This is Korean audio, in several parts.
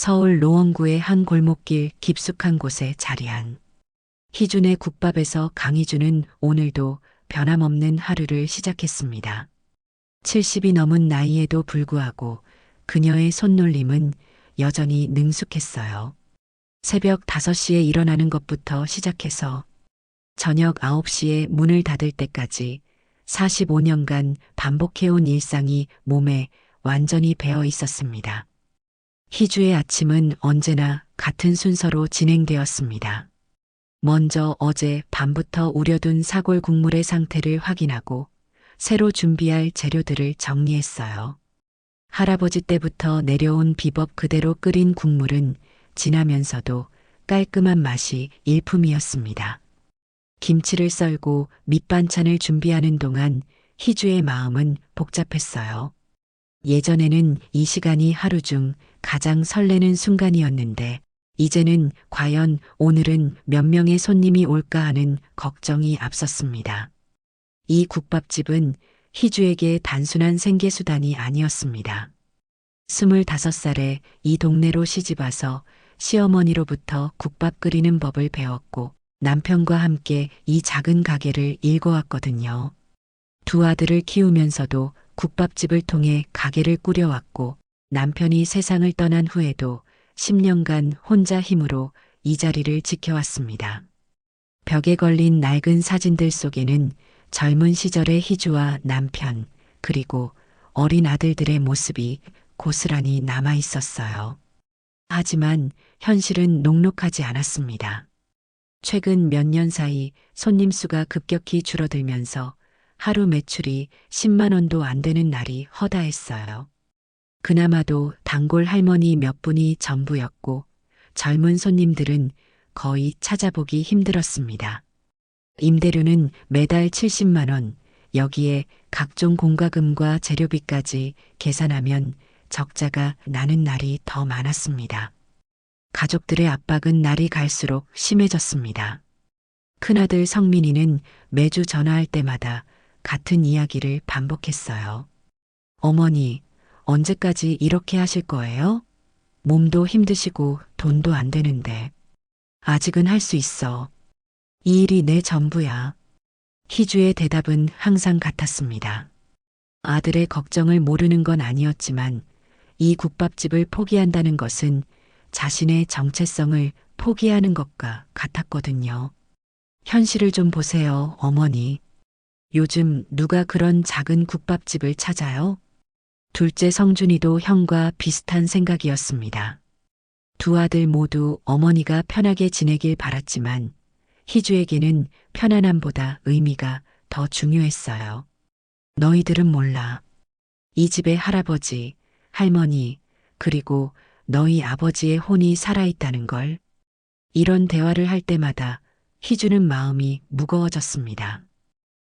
서울 노원구의 한 골목길 깊숙한 곳에 자리한 희준의 국밥에서 강희준은 오늘도 변함없는 하루를 시작했습니다. 70이 넘은 나이에도 불구하고 그녀의 손놀림은 여전히 능숙했어요. 새벽 5시에 일어나는 것부터 시작해서 저녁 9시에 문을 닫을 때까지 45년간 반복해온 일상이 몸에 완전히 배어 있었습니다. 희주의 아침은 언제나 같은 순서로 진행되었습니다. 먼저 어제 밤부터 우려둔 사골 국물의 상태를 확인하고 새로 준비할 재료들을 정리했어요. 할아버지 때부터 내려온 비법 그대로 끓인 국물은 진하면서도 깔끔한 맛이 일품이었습니다. 김치를 썰고 밑반찬을 준비하는 동안 희주의 마음은 복잡했어요. 예전에는 이 시간이 하루 중 가장 설레는 순간이었는데 이제는 과연 오늘은 몇 명의 손님이 올까 하는 걱정이 앞섰습니다. 이 국밥집은 희주에게 단순한 생계수단이 아니었습니다. 25살에 이 동네로 시집와서 시어머니로부터 국밥 끓이는 법을 배웠고 남편과 함께 이 작은 가게를 일궈왔거든요. 두 아들을 키우면서도 국밥집을 통해 가게를 꾸려왔고 남편이 세상을 떠난 후에도 10년간 혼자 힘으로 이 자리를 지켜왔습니다. 벽에 걸린 낡은 사진들 속에는 젊은 시절의 희주와 남편, 그리고 어린 아들들의 모습이 고스란히 남아 있었어요. 하지만 현실은 녹록하지 않았습니다. 최근 몇 년 사이 손님 수가 급격히 줄어들면서 하루 매출이 10만 원도 안 되는 날이 허다했어요. 그나마도 단골 할머니 몇 분이 전부였고 젊은 손님들은 거의 찾아보기 힘들었습니다. 임대료는 매달 70만 원, 여기에 각종 공과금과 재료비까지 계산하면 적자가 나는 날이 더 많았습니다. 가족들의 압박은 날이 갈수록 심해졌습니다. 큰아들 성민이는 매주 전화할 때마다 같은 이야기를 반복했어요. 어머니, 언제까지 이렇게 하실 거예요? 몸도 힘드시고 돈도 안 되는데. 아직은 할 수 있어. 이 일이 내 전부야. 희주의 대답은 항상 같았습니다. 아들의 걱정을 모르는 건 아니었지만 이 국밥집을 포기한다는 것은 자신의 정체성을 포기하는 것과 같았거든요. 현실을 좀 보세요, 어머니. 요즘 누가 그런 작은 국밥집을 찾아요? 둘째 성준이도 형과 비슷한 생각이었습니다. 두 아들 모두 어머니가 편하게 지내길 바랐지만 희주에게는 편안함보다 의미가 더 중요했어요. 너희들은 몰라. 이 집의 할아버지, 할머니, 그리고 너희 아버지의 혼이 살아있다는 걸. 이런 대화를 할 때마다 희주는 마음이 무거워졌습니다.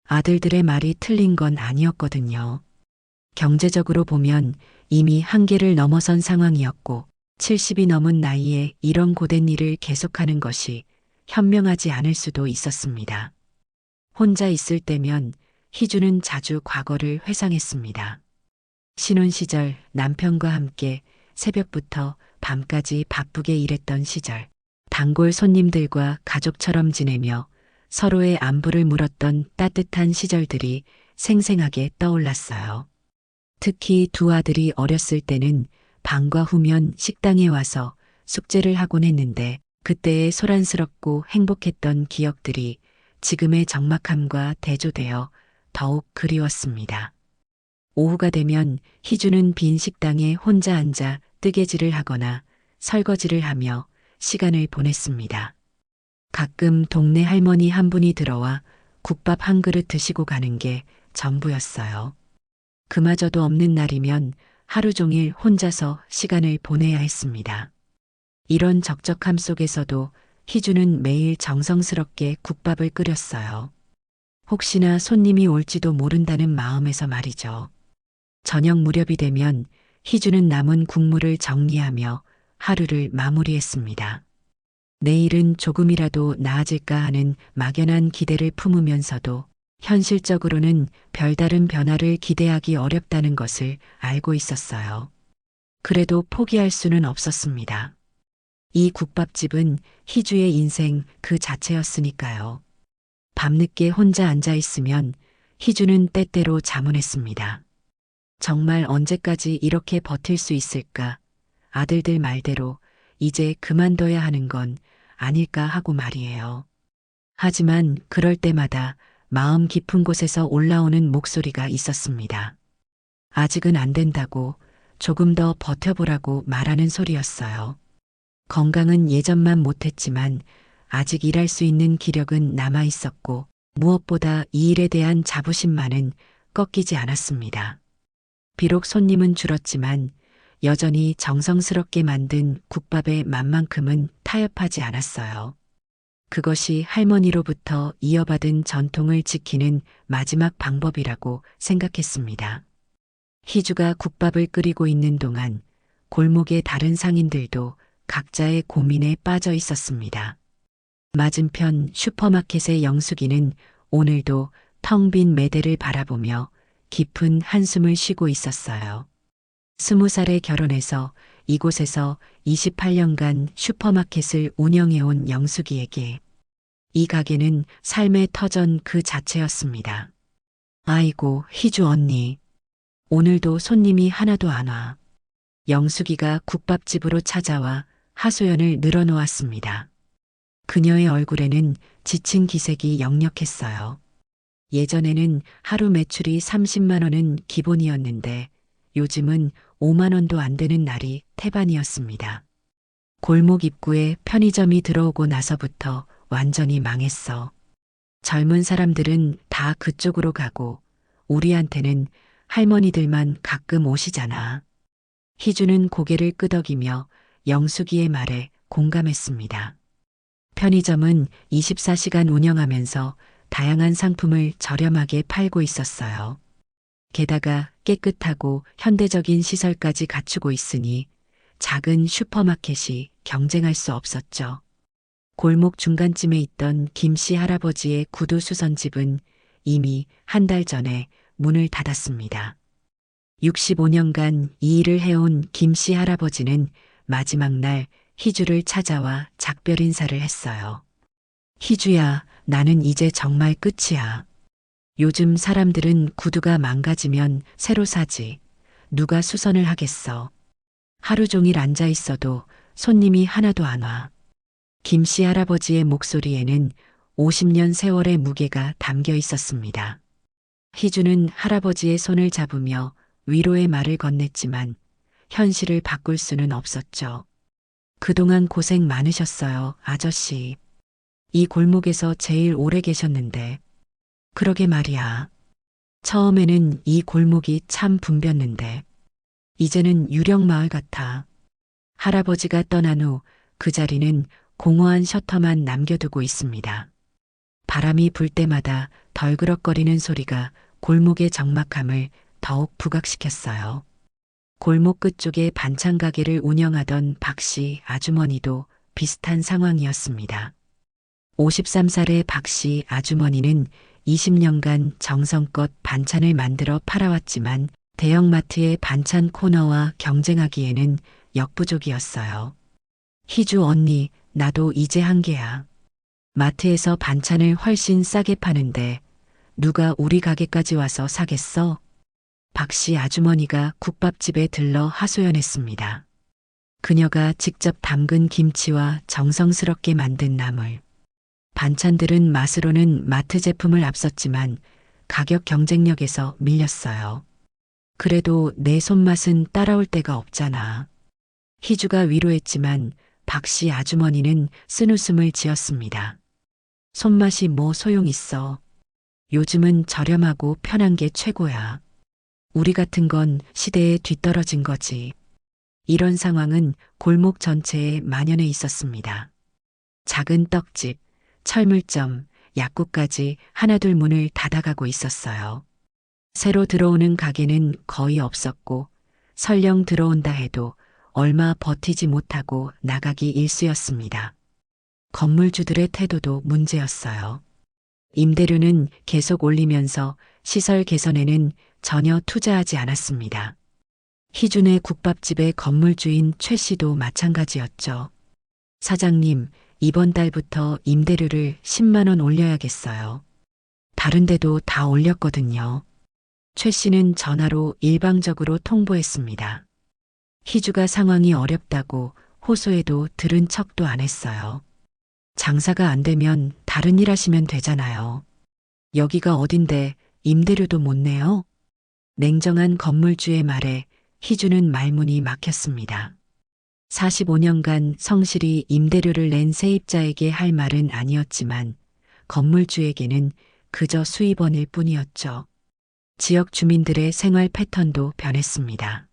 아들들의 말이 틀린 건 아니었거든요. 경제적으로 보면 이미 한계를 넘어선 상황이었고 70이 넘은 나이에 이런 고된 일을 계속하는 것이 현명하지 않을 수도 있었습니다. 혼자 있을 때면 희주는 자주 과거를 회상했습니다. 신혼 시절 남편과 함께 새벽부터 밤까지 바쁘게 일했던 시절, 단골 손님들과 가족처럼 지내며 서로의 안부를 물었던 따뜻한 시절들이 생생하게 떠올랐어요. 특히 두 아들이 어렸을 때는 방과 후면 식당에 와서 숙제를 하곤 했는데 그때의 소란스럽고 행복했던 기억들이 지금의 적막함과 대조되어 더욱 그리웠습니다. 오후가 되면 희주는 빈 식당에 혼자 앉아 뜨개질을 하거나 설거지를 하며 시간을 보냈습니다. 가끔 동네 할머니 한 분이 들어와 국밥 한 그릇 드시고 가는 게 전부였어요. 그마저도 없는 날이면 하루 종일 혼자서 시간을 보내야 했습니다. 이런 적적함 속에서도 희주는 매일 정성스럽게 국밥을 끓였어요. 혹시나 손님이 올지도 모른다는 마음에서 말이죠. 저녁 무렵이 되면 희주는 남은 국물을 정리하며 하루를 마무리했습니다. 내일은 조금이라도 나아질까 하는 막연한 기대를 품으면서도 현실적으로는 별다른 변화를 기대하기 어렵다는 것을 알고 있었어요. 그래도 포기할 수는 없었습니다. 이 국밥집은 희주의 인생 그 자체였으니까요. 밤늦게 혼자 앉아 있으면 희주는 때때로 자문했습니다. 정말 언제까지 이렇게 버틸 수 있을까? 아들들 말대로 이제 그만둬야 하는 건 아닐까 하고 말이에요. 하지만 그럴 때마다 마음 깊은 곳에서 올라오는 목소리가 있었습니다. 아직은 안 된다고, 조금 더 버텨보라고 말하는 소리였어요. 건강은 예전만 못했지만 아직 일할 수 있는 기력은 남아 있었고, 무엇보다 이 일에 대한 자부심만은 꺾이지 않았습니다. 비록 손님은 줄었지만 여전히 정성스럽게 만든 국밥의 맛만큼은 타협하지 않았어요. 그것이 할머니로부터 이어받은 전통을 지키는 마지막 방법이라고 생각했습니다. 희주가 국밥을 끓이고 있는 동안 골목의 다른 상인들도 각자의 고민에 빠져 있었습니다. 맞은편 슈퍼마켓의 영숙이는 오늘도 텅 빈 매대를 바라보며 깊은 한숨을 쉬고 있었어요. 20살에 결혼해서 이곳에서 28년간 슈퍼마켓을 운영해온 영숙이에게 이 가게는 삶의 터전 그 자체였습니다. 아이고, 희주 언니. 오늘도 손님이 하나도 안 와. 영숙이가 국밥집으로 찾아와 하소연을 늘어놓았습니다. 그녀의 얼굴에는 지친 기색이 역력했어요. 예전에는 하루 매출이 30만 원은 기본이었는데 요즘은 5만 원도 안 되는 날이 태반이었습니다. 골목 입구에 편의점이 들어오고 나서부터 완전히 망했어. 젊은 사람들은 다 그쪽으로 가고 우리한테는 할머니들만 가끔 오시잖아. 희주는 고개를 끄덕이며 영숙이의 말에 공감했습니다. 편의점은 24시간 운영하면서 다양한 상품을 저렴하게 팔고 있었어요. 게다가 깨끗하고 현대적인 시설까지 갖추고 있으니 작은 슈퍼마켓이 경쟁할 수 없었죠. 골목 중간쯤에 있던 김씨 할아버지의 구두 수선집은 이미 한 달 전에 문을 닫았습니다. 65년간 이 일을 해온 김씨 할아버지는 마지막 날 희주를 찾아와 작별 인사를 했어요. 희주야, 나는 이제 정말 끝이야. 요즘 사람들은 구두가 망가지면 새로 사지. 누가 수선을 하겠어. 하루 종일 앉아 있어도 손님이 하나도 안 와. 김씨 할아버지의 목소리에는 50년 세월의 무게가 담겨 있었습니다. 희주는 할아버지의 손을 잡으며 위로의 말을 건넸지만 현실을 바꿀 수는 없었죠. 그동안 고생 많으셨어요, 아저씨. 이 골목에서 제일 오래 계셨는데. 그러게 말이야. 처음에는 이 골목이 참 붐볐는데 이제는 유령마을 같아. 할아버지가 떠난 후 그 자리는 공허한 셔터만 남겨두고 있습니다. 바람이 불 때마다 덜그럭거리는 소리가 골목의 적막함을 더욱 부각시켰어요. 골목 끝쪽에 반찬 가게를 운영하던 박씨 아주머니도 비슷한 상황이었습니다. 53살의 박씨 아주머니는 20년간 정성껏 반찬을 만들어 팔아왔지만 대형마트의 반찬 코너와 경쟁하기에는 역부족이었어요. 희주 언니, 나도 이제 한계야. 마트에서 반찬을 훨씬 싸게 파는데 누가 우리 가게까지 와서 사겠어? 박씨 아주머니가 국밥집에 들러 하소연했습니다. 그녀가 직접 담근 김치와 정성스럽게 만든 나물. 반찬들은 맛으로는 마트 제품을 앞섰지만 가격 경쟁력에서 밀렸어요. 그래도 내 손맛은 따라올 데가 없잖아. 희주가 위로했지만 박씨 아주머니는 쓴웃음을 지었습니다. 손맛이 뭐 소용있어. 요즘은 저렴하고 편한 게 최고야. 우리 같은 건 시대에 뒤떨어진 거지. 이런 상황은 골목 전체에 만연해 있었습니다. 작은 떡집, 철물점, 약국까지 하나둘 문을 닫아가고 있었어요. 새로 들어오는 가게는 거의 없었고 설령 들어온다 해도 얼마 버티지 못하고 나가기 일쑤였습니다. 건물주들의 태도도 문제였어요. 임대료는 계속 올리면서 시설 개선에는 전혀 투자하지 않았습니다. 희준의 국밥집의 건물주인 최 씨도 마찬가지였죠. 사장님, 이번 달부터 임대료를 10만 원 올려야겠어요. 다른 데도 다 올렸거든요. 최 씨는 전화로 일방적으로 통보했습니다. 희주가 상황이 어렵다고 호소해도 들은 척도 안 했어요. 장사가 안 되면 다른 일 하시면 되잖아요. 여기가 어딘데 임대료도 못 내요? 냉정한 건물주의 말에 희주는 말문이 막혔습니다. 45년간 성실히 임대료를 낸 세입자에게 할 말은 아니었지만 건물주에게는 그저 수입원일 뿐이었죠. 지역 주민들의 생활 패턴도 변했습니다.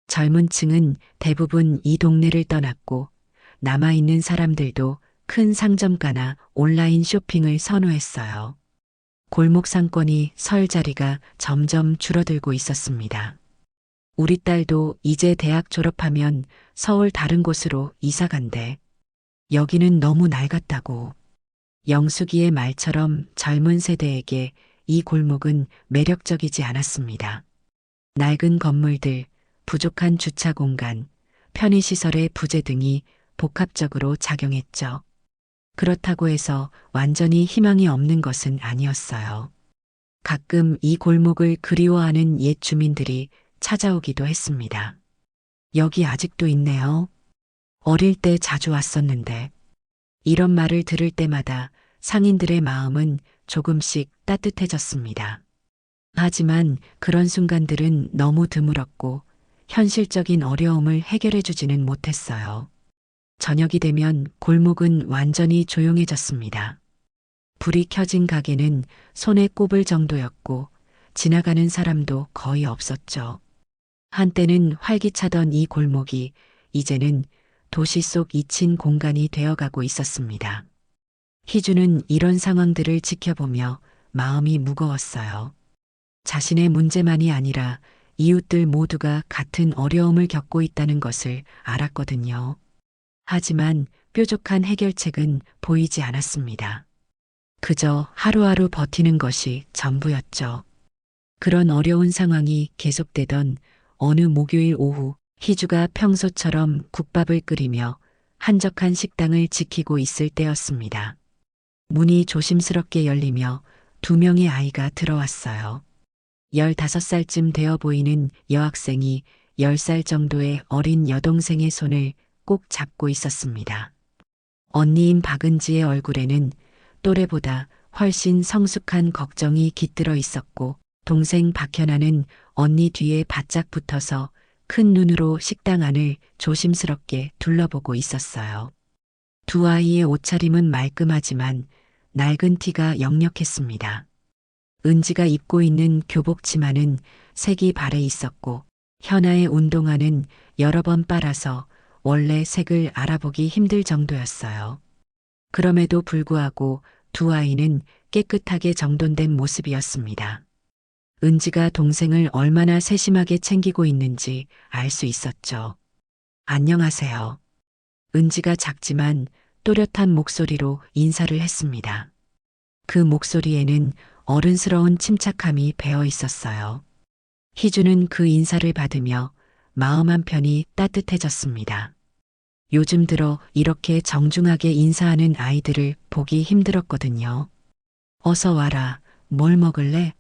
젊은 층은 대부분 이 동네를 떠났고 남아있는 사람들도 큰 상점가나 온라인 쇼핑을 선호했어요. 골목 상권이 설 자리가 점점 줄어들고 있었습니다. 우리 딸도 이제 대학 졸업하면 서울 다른 곳으로 이사 간대. 여기는 너무 낡았다고. 영숙이의 말처럼 젊은 세대에게 이 골목은 매력적이지 않았습니다. 낡은 건물들, 부족한 주차 공간, 편의시설의 부재 등이 복합적으로 작용했죠. 그렇다고 해서 완전히 희망이 없는 것은 아니었어요. 가끔 이 골목을 그리워하는 옛 주민들이 찾아오기도 했습니다. 여기 아직도 있네요. 어릴 때 자주 왔었는데. 이런 말을 들을 때마다 상인들의 마음은 조금씩 따뜻해졌습니다. 하지만 그런 순간들은 너무 드물었고 현실적인 어려움을 해결해 주지는 못했어요. 저녁이 되면 골목은 완전히 조용해졌습니다. 불이 켜진 가게는 손에 꼽을 정도였고 지나가는 사람도 거의 없었죠. 한때는 활기차던 이 골목이 이제는 도시 속 잊힌 공간이 되어가고 있었습니다. 희주는 이런 상황들을 지켜보며 마음이 무거웠어요. 자신의 문제만이 아니라 이웃들 모두가 같은 어려움을 겪고 있다는 것을 알았거든요. 하지만 뾰족한 해결책은 보이지 않았습니다. 그저 하루하루 버티는 것이 전부였죠. 그런 어려운 상황이 계속되던 어느 목요일 오후 희주가 평소처럼 국밥을 끓이며 한적한 식당을 지키고 있을 때였습니다. 문이 조심스럽게 열리며 2명의 아이가 들어왔어요. 15살쯤 되어 보이는 여학생이 10살 정도의 어린 여동생의 손을 꼭 잡고 있었습니다. 언니인 박은지의 얼굴에는 또래보다 훨씬 성숙한 걱정이 깃들어 있었고 동생 박현아는 언니 뒤에 바짝 붙어서 큰 눈으로 식당 안을 조심스럽게 둘러보고 있었어요. 두 아이의 옷차림은 말끔하지만 낡은 티가 역력했습니다. 은지가 입고 있는 교복 치마는 색이 발해 있었고 현아의 운동화는 여러 번 빨아서 원래 색을 알아보기 힘들 정도였어요. 그럼에도 불구하고 두 아이는 깨끗하게 정돈된 모습이었습니다. 은지가 동생을 얼마나 세심하게 챙기고 있는지 알 수 있었죠. 안녕하세요. 은지가 작지만 또렷한 목소리로 인사를 했습니다. 그 목소리에는 어른스러운 침착함이 배어 있었어요. 희주는 그 인사를 받으며 마음 한편이 따뜻해졌습니다. 요즘 들어 이렇게 정중하게 인사하는 아이들을 보기 힘들었거든요. 어서 와라, 뭘 먹을래?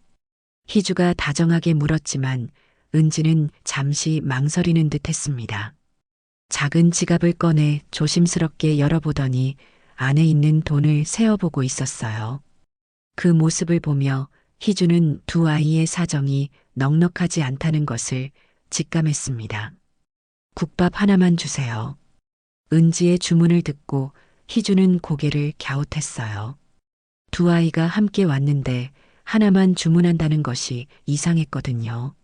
희주가 다정하게 물었지만 은지는 잠시 망설이는 듯 했습니다. 작은 지갑을 꺼내 조심스럽게 열어보더니 안에 있는 돈을 세어보고 있었어요. 그 모습을 보며 희주는 두 아이의 사정이 넉넉하지 않다는 것을 직감했습니다. 국밥 하나만 주세요. 은지의 주문을 듣고 희주는 고개를 갸웃했어요. 두 아이가 함께 왔는데 하나만 주문한다는 것이 이상했거든요.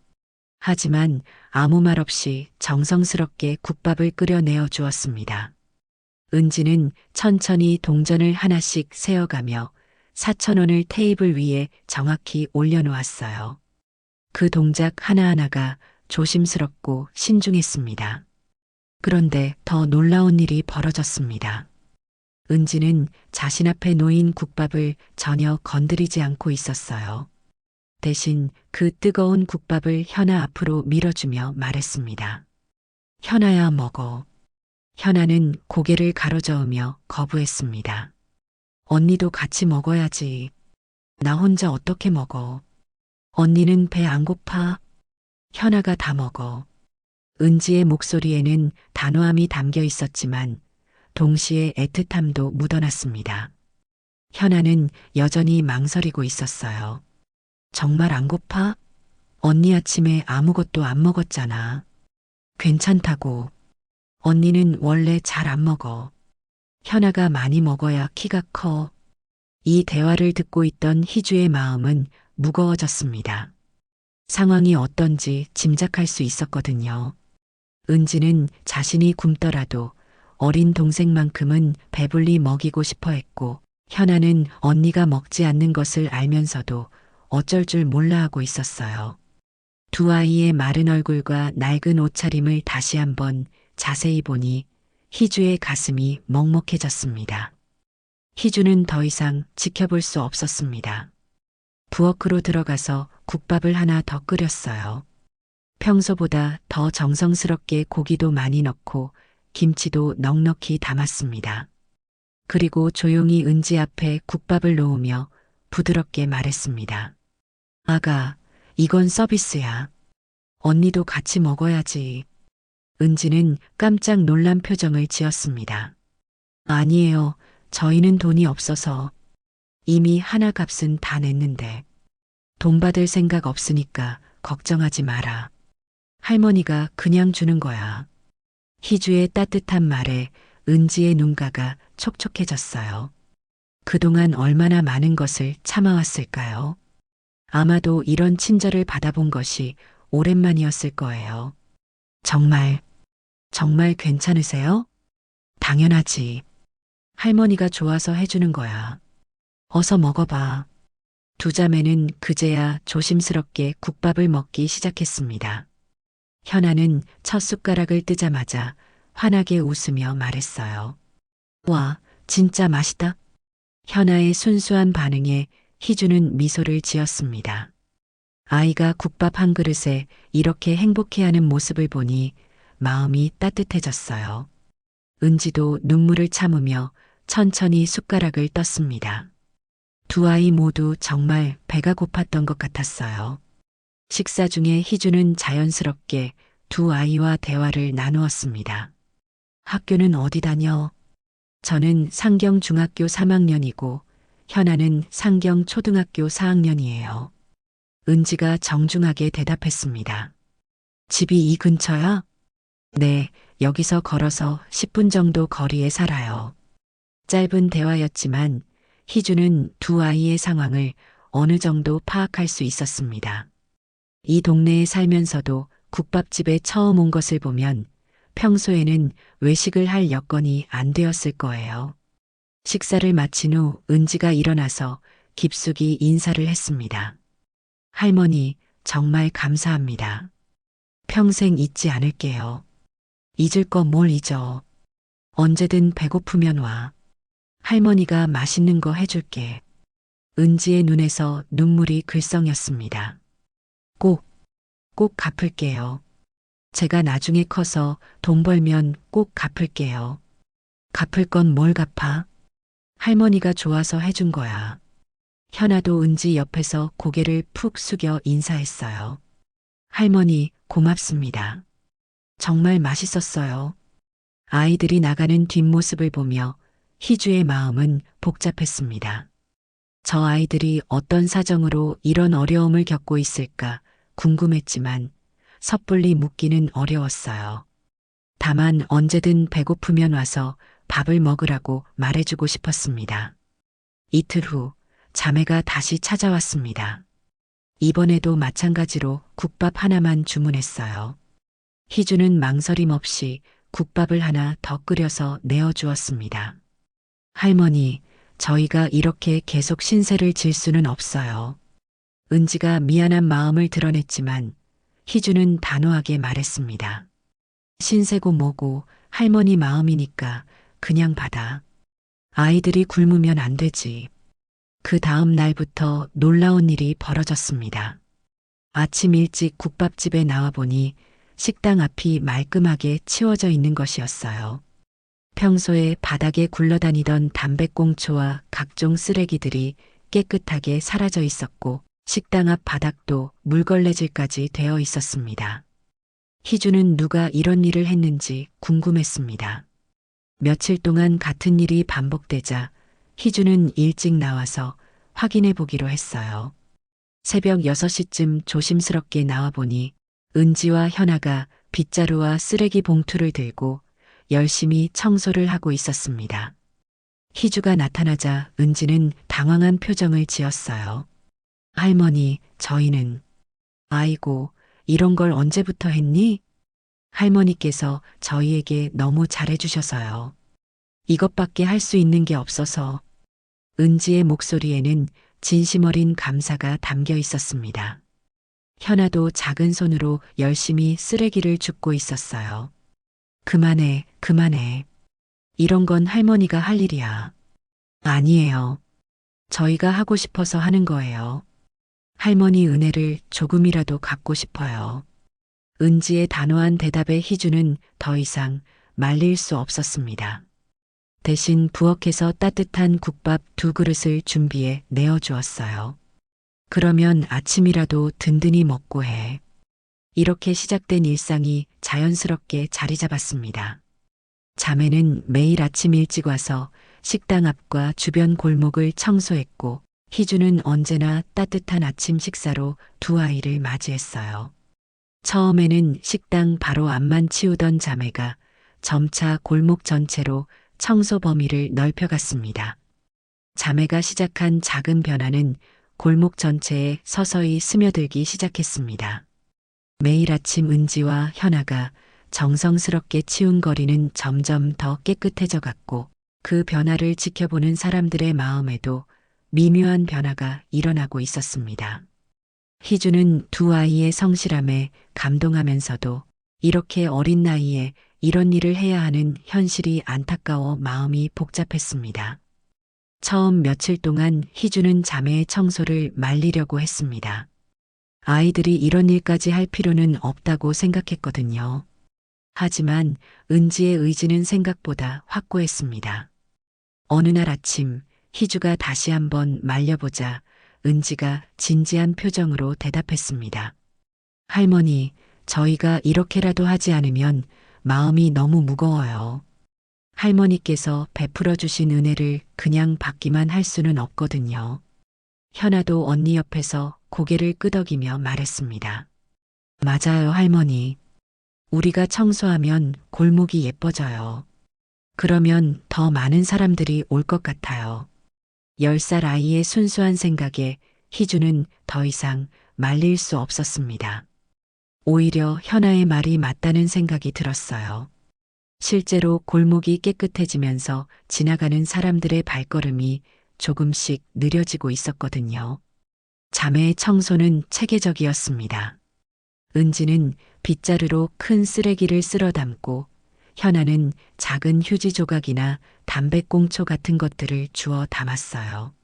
하지만 아무 말 없이 정성스럽게 국밥을 끓여 내어 주었습니다. 은지는 천천히 동전을 하나씩 세어가며 4,000원을 테이블 위에 정확히 올려놓았어요. 그 동작 하나하나가 조심스럽고 신중했습니다. 그런데 더 놀라운 일이 벌어졌습니다. 은지는 자신 앞에 놓인 국밥을 전혀 건드리지 않고 있었어요. 대신 그 뜨거운 국밥을 현아 앞으로 밀어주며 말했습니다. 현아야 먹어. 현아는 고개를 가로저으며 거부했습니다. 언니도 같이 먹어야지. 나 혼자 어떻게 먹어. 언니는 배 안 고파? 현아가 다 먹어. 은지의 목소리에는 단호함이 담겨 있었지만 동시에 애틋함도 묻어났습니다. 현아는 여전히 망설이고 있었어요. 정말 안 고파? 언니 아침에 아무것도 안 먹었잖아. 괜찮다고. 언니는 원래 잘 안 먹어. 현아가 많이 먹어야 키가 커. 이 대화를 듣고 있던 희주의 마음은 무거워졌습니다. 상황이 어떤지 짐작할 수 있었거든요. 은지는 자신이 굶더라도 어린 동생만큼은 배불리 먹이고 싶어 했고, 현아는 언니가 먹지 않는 것을 알면서도 어쩔 줄 몰라 하고 있었어요. 두 아이의 마른 얼굴과 낡은 옷차림을 다시 한번 자세히 보니 희주의 가슴이 먹먹해졌습니다. 희주는 더 이상 지켜볼 수 없었습니다. 부엌으로 들어가서 국밥을 하나 더 끓였어요. 평소보다 더 정성스럽게 고기도 많이 넣고 김치도 넉넉히 담았습니다. 그리고 조용히 은지 앞에 국밥을 놓으며 부드럽게 말했습니다. 아가, 이건 서비스야. 언니도 같이 먹어야지. 은지는 깜짝 놀란 표정을 지었습니다. 아니에요. 저희는 돈이 없어서. 이미 하나 값은 다 냈는데. 돈 받을 생각 없으니까 걱정하지 마라. 할머니가 그냥 주는 거야. 희주의 따뜻한 말에 은지의 눈가가 촉촉해졌어요. 그동안 얼마나 많은 것을 참아왔을까요? 아마도 이런 친절을 받아본 것이 오랜만이었을 거예요. 정말 괜찮으세요? 당연하지. 할머니가 좋아서 해주는 거야. 어서 먹어봐. 두 자매는 그제야 조심스럽게 국밥을 먹기 시작했습니다. 현아는 첫 숟가락을 뜨자마자 환하게 웃으며 말했어요. 와, 진짜 맛있다. 현아의 순수한 반응에 희주는 미소를 지었습니다. 아이가 국밥 한 그릇에 이렇게 행복해하는 모습을 보니 마음이 따뜻해졌어요. 은지도 눈물을 참으며 천천히 숟가락을 떴습니다. 두 아이 모두 정말 배가 고팠던 것 같았어요. 식사 중에 희주는 자연스럽게 두 아이와 대화를 나누었습니다. 학교는 어디 다녀? 저는 상경중학교 3학년이고 현아는 상경초등학교 4학년이에요. 은지가 정중하게 대답했습니다. 집이 이 근처야? 네, 여기서 걸어서 10분 정도 거리에 살아요. 짧은 대화였지만 희주는 두 아이의 상황을 어느 정도 파악할 수 있었습니다. 이 동네에 살면서도 국밥집에 처음 온 것을 보면 평소에는 외식을 할 여건이 안 되었을 거예요. 식사를 마친 후 은지가 일어나서 깊숙이 인사를 했습니다. 할머니, 정말 감사합니다. 평생 잊지 않을게요. 잊을 거 뭘 잊어. 언제든 배고프면 와. 할머니가 맛있는 거 해줄게. 은지의 눈에서 눈물이 글썽였습니다. 꼭 갚을게요. 제가 나중에 커서 돈 벌면 꼭 갚을게요. 갚을 건 뭘 갚아? 할머니가 좋아서 해준 거야. 현아도 은지 옆에서 고개를 푹 숙여 인사했어요. 할머니, 고맙습니다. 정말 맛있었어요. 아이들이 나가는 뒷모습을 보며 희주의 마음은 복잡했습니다. 저 아이들이 어떤 사정으로 이런 어려움을 겪고 있을까 궁금했지만 섣불리 묻기는 어려웠어요. 다만 언제든 배고프면 와서 밥을 먹으라고 말해주고 싶었습니다. 이틀 후 자매가 다시 찾아왔습니다. 이번에도 마찬가지로 국밥 하나만 주문했어요. 희주는 망설임 없이 국밥을 하나 더 끓여서 내어주었습니다. 할머니, 저희가 이렇게 계속 신세를 질 수는 없어요. 은지가 미안한 마음을 드러냈지만 희주는 단호하게 말했습니다. 신세고 뭐고 할머니 마음이니까 그냥 받아. 아이들이 굶으면 안 되지. 그 다음 날부터 놀라운 일이 벌어졌습니다. 아침 일찍 국밥집에 나와보니 식당 앞이 말끔하게 치워져 있는 것이었어요. 평소에 바닥에 굴러다니던 담배꽁초와 각종 쓰레기들이 깨끗하게 사라져 있었고 식당 앞 바닥도 물걸레질까지 되어 있었습니다. 희주는 누가 이런 일을 했는지 궁금했습니다. 며칠 동안 같은 일이 반복되자 희주는 일찍 나와서 확인해 보기로 했어요. 새벽 6시쯤 조심스럽게 나와보니 은지와 현아가 빗자루와 쓰레기 봉투를 들고 열심히 청소를 하고 있었습니다. 희주가 나타나자 은지는 당황한 표정을 지었어요. 할머니, 저희는. 아이고, 이런 걸 언제부터 했니? 할머니께서 저희에게 너무 잘해주셔서요. 이것밖에 할 수 있는 게 없어서. 은지의 목소리에는 진심 어린 감사가 담겨 있었습니다. 현아도 작은 손으로 열심히 쓰레기를 줍고 있었어요. 그만해, 그만해. 이런 건 할머니가 할 일이야. 아니에요. 저희가 하고 싶어서 하는 거예요. 할머니 은혜를 조금이라도 갚고 싶어요. 은지의 단호한 대답에 희주는 더 이상 말릴 수 없었습니다. 대신 부엌에서 따뜻한 국밥 2그릇을 준비해 내어주었어요. 그러면 아침이라도 든든히 먹고 해. 이렇게 시작된 일상이 자연스럽게 자리 잡았습니다. 자매는 매일 아침 일찍 와서 식당 앞과 주변 골목을 청소했고 희주는 언제나 따뜻한 아침 식사로 두 아이를 맞이했어요. 처음에는 식당 바로 앞만 치우던 자매가 점차 골목 전체로 청소 범위를 넓혀갔습니다. 자매가 시작한 작은 변화는 골목 전체에 서서히 스며들기 시작했습니다. 매일 아침 은지와 현아가 정성스럽게 치운 거리는 점점 더 깨끗해져 갔고 그 변화를 지켜보는 사람들의 마음에도 미묘한 변화가 일어나고 있었습니다. 희주는 두 아이의 성실함에 감동하면서도 이렇게 어린 나이에 이런 일을 해야 하는 현실이 안타까워 마음이 복잡했습니다. 처음 며칠 동안 희주는 자매의 청소를 말리려고 했습니다. 아이들이 이런 일까지 할 필요는 없다고 생각했거든요. 하지만 은지의 의지는 생각보다 확고했습니다. 어느 날 아침 희주가 다시 한번 말려보자 은지가 진지한 표정으로 대답했습니다. 할머니, 저희가 이렇게라도 하지 않으면 마음이 너무 무거워요. 할머니께서 베풀어 주신 은혜를 그냥 받기만 할 수는 없거든요. 현아도 언니 옆에서 고개를 끄덕이며 말했습니다. 맞아요, 할머니. 우리가 청소하면 골목이 예뻐져요. 그러면 더 많은 사람들이 올 것 같아요. 10살 아이의 순수한 생각에 희주는 더 이상 말릴 수 없었습니다. 오히려 현아의 말이 맞다는 생각이 들었어요. 실제로 골목이 깨끗해지면서 지나가는 사람들의 발걸음이 조금씩 느려지고 있었거든요. 자매의 청소는 체계적이었습니다. 은지는 빗자루로 큰 쓰레기를 쓸어 담고 현아는 작은 휴지 조각이나 담배꽁초 같은 것들을 주워 담았어요.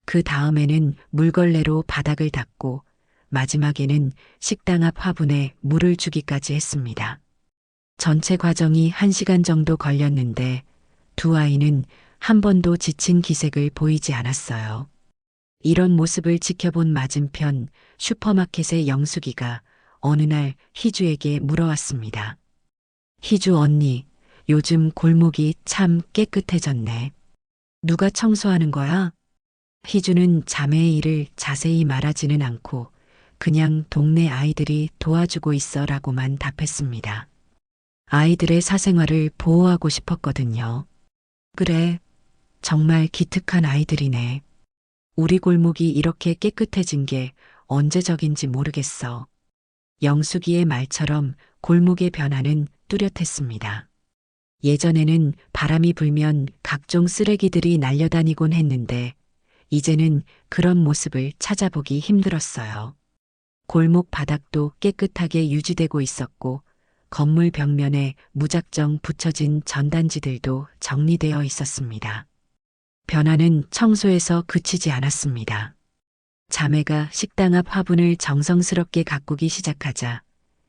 그 다음에는 물걸레로 바닥을 닦고 마지막에는 식당 앞 화분에 물을 주기까지 했습니다. 전체 과정이 1시간 정도 걸렸는데 두 아이는 한 번도 지친 기색을 보이지 않았어요. 이런 모습을 지켜본 맞은편 슈퍼마켓의 영숙이가 어느 날 희주에게 물어왔습니다. 희주 언니, 요즘 골목이 참 깨끗해졌네. 누가 청소하는 거야? 희주는 자매의 일을 자세히 말하지는 않고 그냥 동네 아이들이 도와주고 있어 라고만 답했습니다. 아이들의 사생활을 보호하고 싶었거든요. 그래, 정말 기특한 아이들이네. 우리 골목이 이렇게 깨끗해진 게 언제적인지 모르겠어. 영숙이의 말처럼 골목의 변화는 뚜렷했습니다. 예전에는 바람이 불면 각종 쓰레기들이 날려다니곤 했는데 이제는 그런 모습을 찾아보기 힘들었어요. 골목 바닥도 깨끗하게 유지되고 있었고 건물 벽면에 무작정 붙여진 전단지들도 정리되어 있었습니다. 변화는 청소에서 그치지 않았습니다. 자매가 식당 앞 화분을 정성스럽게 가꾸기 시작하자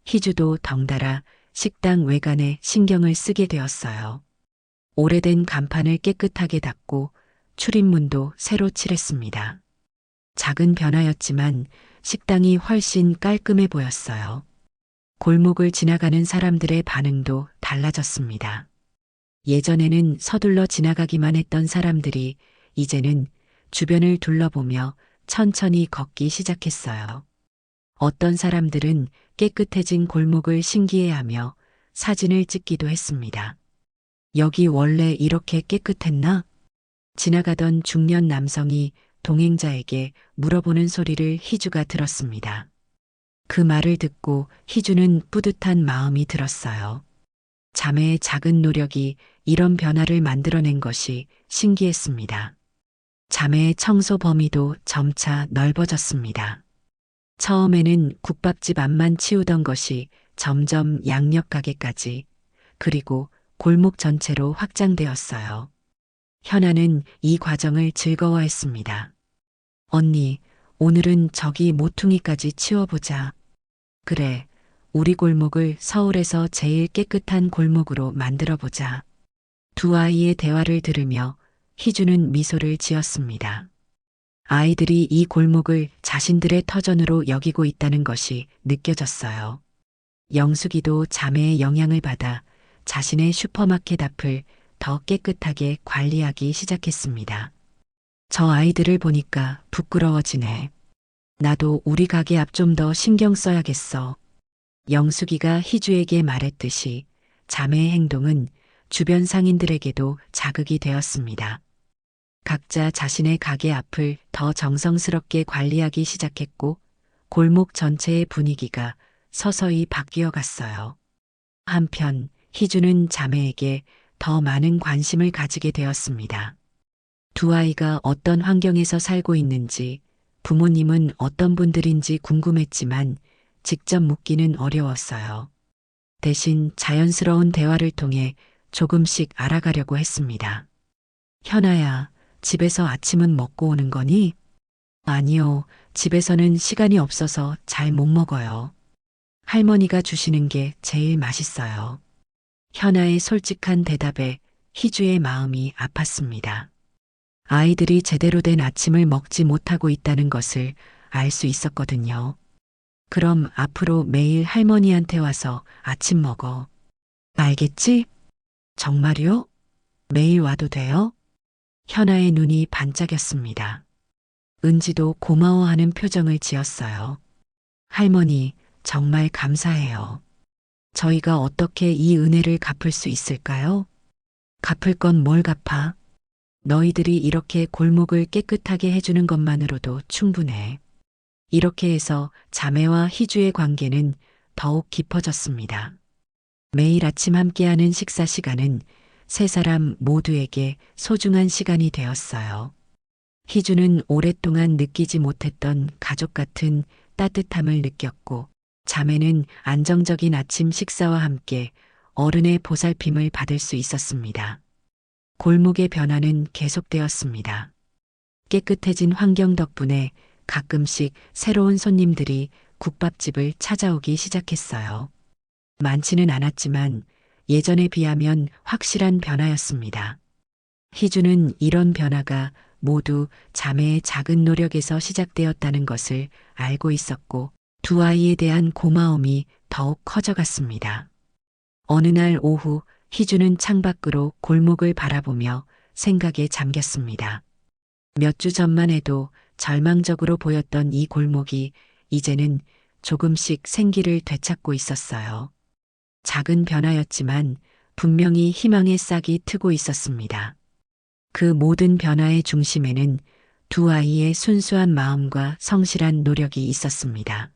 희주도 덩달아 식당 외관에 신경을 쓰게 되었어요. 오래된 간판을 깨끗하게 닦고 출입문도 새로 칠했습니다. 작은 변화였지만 식당이 훨씬 깔끔해 보였어요. 골목을 지나가는 사람들의 반응도 달라졌습니다. 예전에는 서둘러 지나가기만 했던 사람들이 이제는 주변을 둘러보며 천천히 걷기 시작했어요. 어떤 사람들은 깨끗해진 골목을 신기해하며 사진을 찍기도 했습니다. 여기 원래 이렇게 깨끗했나? 지나가던 중년 남성이 동행자에게 물어보는 소리를 희주가 들었습니다. 그 말을 듣고 희주는 뿌듯한 마음이 들었어요. 자매의 작은 노력이 이런 변화를 만들어낸 것이 신기했습니다. 자매의 청소 범위도 점차 넓어졌습니다. 처음에는 국밥집 앞만 치우던 것이 점점 양력 가게까지, 그리고 골목 전체로 확장되었어요. 현아는 이 과정을 즐거워했습니다. 언니, 오늘은 저기 모퉁이까지 치워보자. 그래, 우리 골목을 서울에서 제일 깨끗한 골목으로 만들어보자. 두 아이의 대화를 들으며 희주는 미소를 지었습니다. 아이들이 이 골목을 자신들의 터전으로 여기고 있다는 것이 느껴졌어요. 영숙이도 자매의 영향을 받아 자신의 슈퍼마켓 앞을 더 깨끗하게 관리하기 시작했습니다. 저 아이들을 보니까 부끄러워지네. 나도 우리 가게 앞 좀 더 신경 써야겠어. 영숙이가 희주에게 말했듯이 자매의 행동은 주변 상인들에게도 자극이 되었습니다. 각자 자신의 가게 앞을 더 정성스럽게 관리하기 시작했고 골목 전체의 분위기가 서서히 바뀌어 갔어요. 한편 희주는 자매에게 더 많은 관심을 가지게 되었습니다. 두 아이가 어떤 환경에서 살고 있는지, 부모님은 어떤 분들인지 궁금했지만 직접 묻기는 어려웠어요. 대신 자연스러운 대화를 통해 조금씩 알아가려고 했습니다. 현아야, 집에서 아침은 먹고 오는 거니? 아니요, 집에서는 시간이 없어서 잘 못 먹어요. 할머니가 주시는 게 제일 맛있어요. 현아의 솔직한 대답에 희주의 마음이 아팠습니다. 아이들이 제대로 된 아침을 먹지 못하고 있다는 것을 알 수 있었거든요. 그럼 앞으로 매일 할머니한테 와서 아침 먹어. 알겠지? 정말요? 매일 와도 돼요? 현아의 눈이 반짝였습니다. 은지도 고마워하는 표정을 지었어요. 할머니, 정말 감사해요. 저희가 어떻게 이 은혜를 갚을 수 있을까요? 갚을 건 뭘 갚아? 너희들이 이렇게 골목을 깨끗하게 해주는 것만으로도 충분해. 이렇게 해서 자매와 희주의 관계는 더욱 깊어졌습니다. 매일 아침 함께하는 식사 시간은 세 사람 모두에게 소중한 시간이 되었어요. 희주는 오랫동안 느끼지 못했던 가족 같은 따뜻함을 느꼈고, 자매는 안정적인 아침 식사와 함께 어른의 보살핌을 받을 수 있었습니다. 골목의 변화는 계속되었습니다. 깨끗해진 환경 덕분에 가끔씩 새로운 손님들이 국밥집을 찾아오기 시작했어요. 많지는 않았지만 예전에 비하면 확실한 변화였습니다. 희주는 이런 변화가 모두 자매의 작은 노력에서 시작되었다는 것을 알고 있었고 두 아이에 대한 고마움이 더욱 커져갔습니다. 어느 날 오후 희주는 창밖으로 골목을 바라보며 생각에 잠겼습니다. 몇 주 전만 해도 절망적으로 보였던 이 골목이 이제는 조금씩 생기를 되찾고 있었어요. 작은 변화였지만 분명히 희망의 싹이 트고 있었습니다. 그 모든 변화의 중심에는 두 아이의 순수한 마음과 성실한 노력이 있었습니다.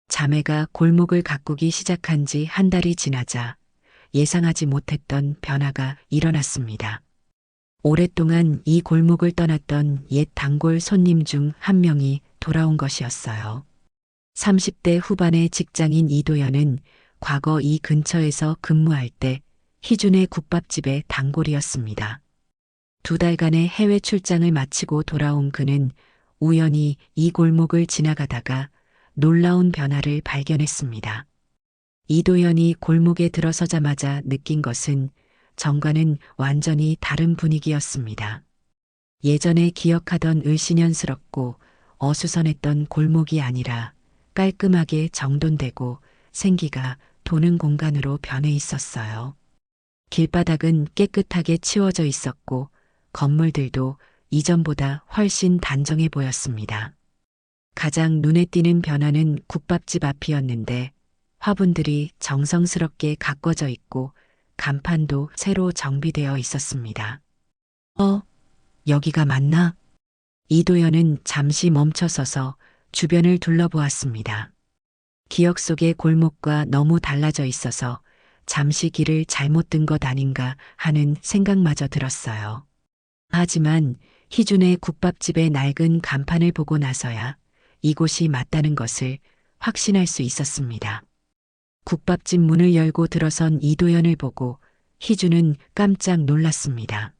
자매가 골목을 가꾸기 시작한 지 한 달이 지나자 예상하지 못했던 변화가 일어났습니다. 오랫동안 이 골목을 떠났던 옛 단골 손님 중 한 명이 돌아온 것이었어요. 30대 후반의 직장인 이도연은 과거 이 근처에서 근무할 때 희준의 국밥집의 단골이었습니다. 2달간의 해외 출장을 마치고 돌아온 그는 우연히 이 골목을 지나가다가 놀라운 변화를 발견했습니다. 이도현이 골목에 들어서자마자 느낀 것은 전과는 완전히 다른 분위기였습니다. 예전에 기억하던 을씨년스럽고 어수선했던 골목이 아니라 깔끔하게 정돈되고 생기가 도는 공간으로 변해 있었어요. 길바닥은 깨끗하게 치워져 있었고 건물들도 이전보다 훨씬 단정해 보였습니다. 가장 눈에 띄는 변화는 국밥집 앞이었는데 화분들이 정성스럽게 가꿔져 있고 간판도 새로 정비되어 있었습니다. 여기가 맞나? 이도현은 잠시 멈춰서서 주변을 둘러보았습니다. 기억 속의 골목과 너무 달라져 있어서 잠시 길을 잘못 든 것 아닌가 하는 생각마저 들었어요. 하지만 희준의 국밥집의 낡은 간판을 보고 나서야 이곳이 맞다는 것을 확신할 수 있었습니다. 국밥집 문을 열고 들어선 이도현을 보고 희준은 깜짝 놀랐습니다.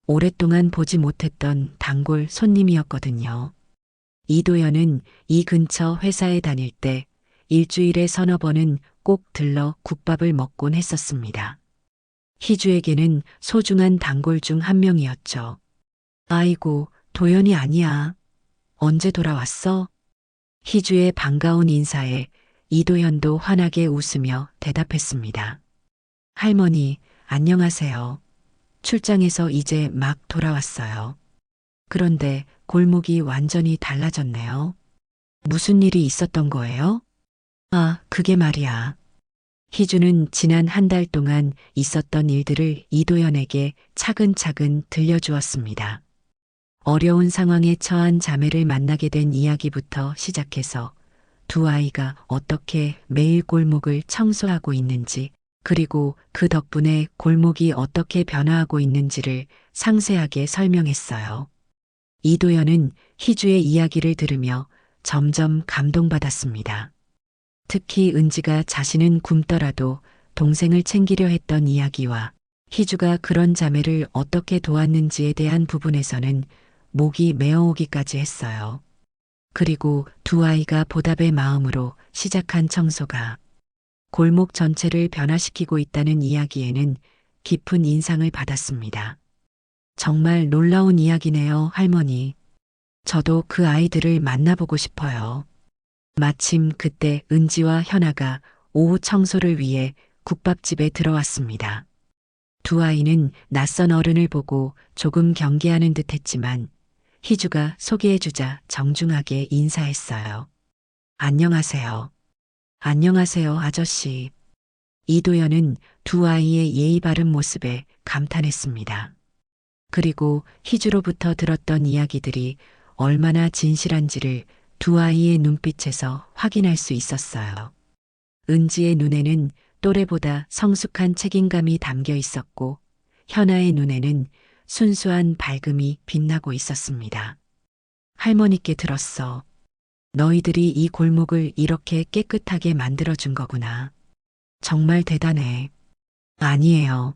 오랫동안 보지 못했던 단골 손님이었거든요. 이도현은 이 근처 회사에 다닐 때 일주일에 서너 번은 꼭 들러 국밥을 먹곤 했었습니다. 희주에게는 소중한 단골 중 한 명이었죠. 아이고, 도현이 아니야. 언제 돌아왔어? 희주의 반가운 인사에 이도현도 환하게 웃으며 대답했습니다. 할머니, 안녕하세요. 출장에서 이제 막 돌아왔어요. 그런데 골목이 완전히 달라졌네요. 무슨 일이 있었던 거예요? 아, 그게 말이야. 희주는 지난 한 달 동안 있었던 일들을 이도현에게 차근차근 들려주었습니다. 어려운 상황에 처한 자매를 만나게 된 이야기부터 시작해서 두 아이가 어떻게 매일 골목을 청소하고 있는지, 그리고 그 덕분에 골목이 어떻게 변화하고 있는지를 상세하게 설명했어요. 이도현은 희주의 이야기를 들으며 점점 감동받았습니다. 특히 은지가 자신은 굶더라도 동생을 챙기려 했던 이야기와 희주가 그런 자매를 어떻게 도왔는지에 대한 부분에서는 목이 메어오기까지 했어요. 그리고 두 아이가 보답의 마음으로 시작한 청소가 골목 전체를 변화시키고 있다는 이야기에는 깊은 인상을 받았습니다. 정말 놀라운 이야기네요, 할머니. 저도 그 아이들을 만나보고 싶어요. 마침 그때 은지와 현아가 오후 청소를 위해 국밥집에 들어왔습니다. 두 아이는 낯선 어른을 보고 조금 경계하는 듯 했지만 희주가 소개해주자 정중하게 인사했어요. 안녕하세요. 안녕하세요, 아저씨. 이도현은 두 아이의 예의 바른 모습에 감탄했습니다. 그리고 희주로부터 들었던 이야기들이 얼마나 진실한지를 두 아이의 눈빛에서 확인할 수 있었어요. 은지의 눈에는 또래보다 성숙한 책임감이 담겨 있었고 현아의 눈에는 순수한 밝음이 빛나고 있었습니다. 할머니께 들었어. 너희들이 이 골목을 이렇게 깨끗하게 만들어준 거구나. 정말 대단해. 아니에요.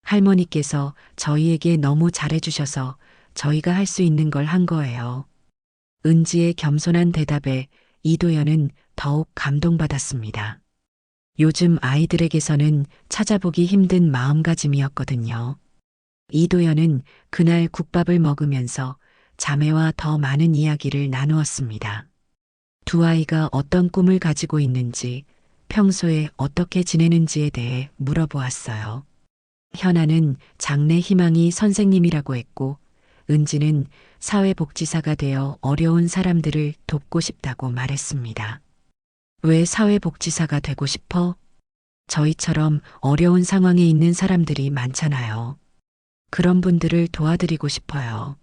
할머니께서 저희에게 너무 잘해주셔서 저희가 할 수 있는 걸 한 거예요. 은지의 겸손한 대답에 이도현은 더욱 감동받았습니다. 요즘 아이들에게서는 찾아보기 힘든 마음가짐이었거든요. 이도현은 그날 국밥을 먹으면서 자매와 더 많은 이야기를 나누었습니다. 두 아이가 어떤 꿈을 가지고 있는지, 평소에 어떻게 지내는지에 대해 물어보았어요. 현아는 장래 희망이 선생님이라고 했고, 은지는 사회복지사가 되어 어려운 사람들을 돕고 싶다고 말했습니다. 왜 사회복지사가 되고 싶어? 저희처럼 어려운 상황에 있는 사람들이 많잖아요. 그런 분들을 도와드리고 싶어요.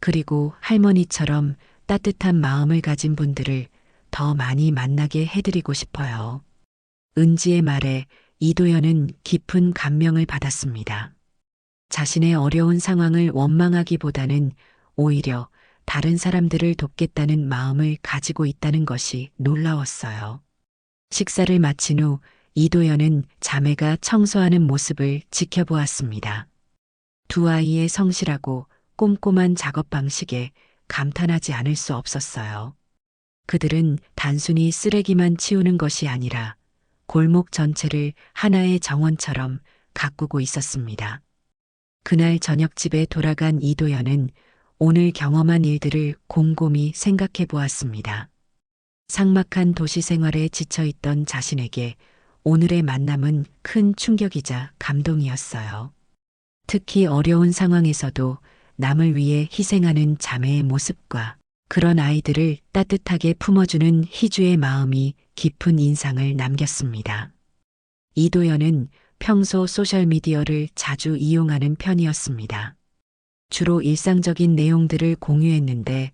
그리고 할머니처럼 따뜻한 마음을 가진 분들을 더 많이 만나게 해드리고 싶어요. 은지의 말에 이도현은 깊은 감명을 받았습니다. 자신의 어려운 상황을 원망하기보다는 오히려 다른 사람들을 돕겠다는 마음을 가지고 있다는 것이 놀라웠어요. 식사를 마친 후 이도현은 자매가 청소하는 모습을 지켜보았습니다. 두 아이의 성실하고 꼼꼼한 작업 방식에 감탄하지 않을 수 없었어요. 그들은 단순히 쓰레기만 치우는 것이 아니라 골목 전체를 하나의 정원처럼 가꾸고 있었습니다. 그날 저녁 집에 돌아간 이도연은 오늘 경험한 일들을 곰곰이 생각해 보았습니다. 삭막한 도시 생활에 지쳐있던 자신에게 오늘의 만남은 큰 충격이자 감동이었어요. 특히 어려운 상황에서도 남을 위해 희생하는 자매의 모습과 그런 아이들을 따뜻하게 품어주는 희주의 마음이 깊은 인상을 남겼습니다. 이도연은 평소 소셜미디어를 자주 이용하는 편이었습니다. 주로 일상적인 내용들을 공유했는데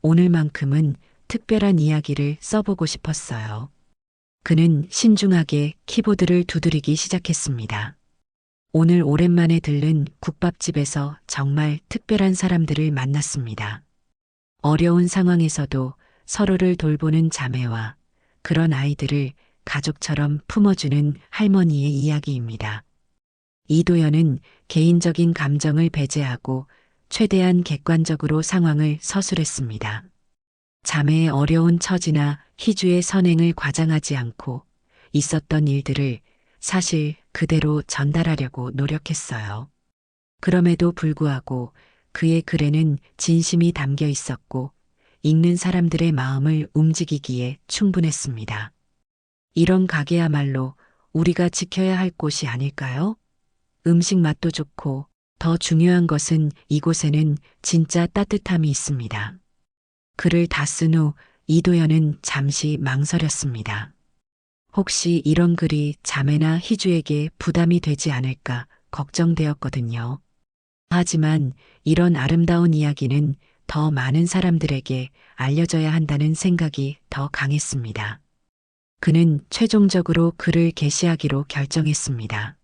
오늘만큼은 특별한 이야기를 써보고 싶었어요. 그는 신중하게 키보드를 두드리기 시작했습니다. 오늘 오랜만에 들른 국밥집에서 정말 특별한 사람들을 만났습니다. 어려운 상황에서도 서로를 돌보는 자매와 그런 아이들을 가족처럼 품어주는 할머니의 이야기입니다. 이도연은 개인적인 감정을 배제하고 최대한 객관적으로 상황을 서술했습니다. 자매의 어려운 처지나 희주의 선행을 과장하지 않고 있었던 일들을 사실 그대로 전달하려고 노력했어요. 그럼에도 불구하고 그의 글에는 진심이 담겨 있었고 읽는 사람들의 마음을 움직이기에 충분했습니다. 이런 가게야말로 우리가 지켜야 할 곳이 아닐까요? 음식 맛도 좋고 더 중요한 것은 이곳에는 진짜 따뜻함이 있습니다. 글을 다 쓴 후 이도연은 잠시 망설였습니다. 혹시 이런 글이 자매나 희주에게 부담이 되지 않을까 걱정되었거든요. 하지만 이런 아름다운 이야기는 더 많은 사람들에게 알려져야 한다는 생각이 더 강했습니다. 그는 최종적으로 글을 게시하기로 결정했습니다.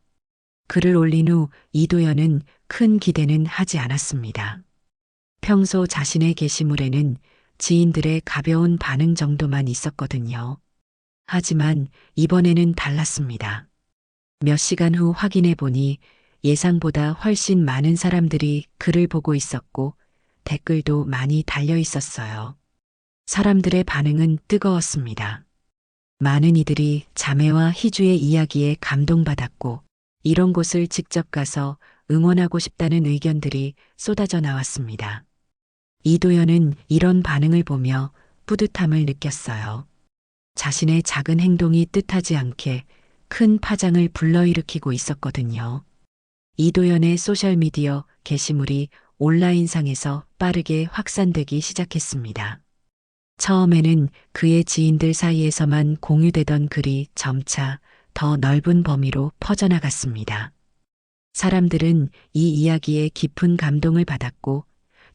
글을 올린 후 이도연은 큰 기대는 하지 않았습니다. 평소 자신의 게시물에는 지인들의 가벼운 반응 정도만 있었거든요. 하지만 이번에는 달랐습니다. 몇 시간 후 확인해 보니 예상보다 훨씬 많은 사람들이 글을 보고 있었고 댓글도 많이 달려 있었어요. 사람들의 반응은 뜨거웠습니다. 많은 이들이 자매와 희주의 이야기에 감동받았고 이런 곳을 직접 가서 응원하고 싶다는 의견들이 쏟아져 나왔습니다. 이도연은 이런 반응을 보며 뿌듯함을 느꼈어요. 자신의 작은 행동이 뜻하지 않게 큰 파장을 불러일으키고 있었거든요. 이도연의 소셜미디어 게시물이 온라인상에서 빠르게 확산되기 시작했습니다. 처음에는 그의 지인들 사이에서만 공유되던 글이 점차 더 넓은 범위로 퍼져나갔습니다. 사람들은 이 이야기에 깊은 감동을 받았고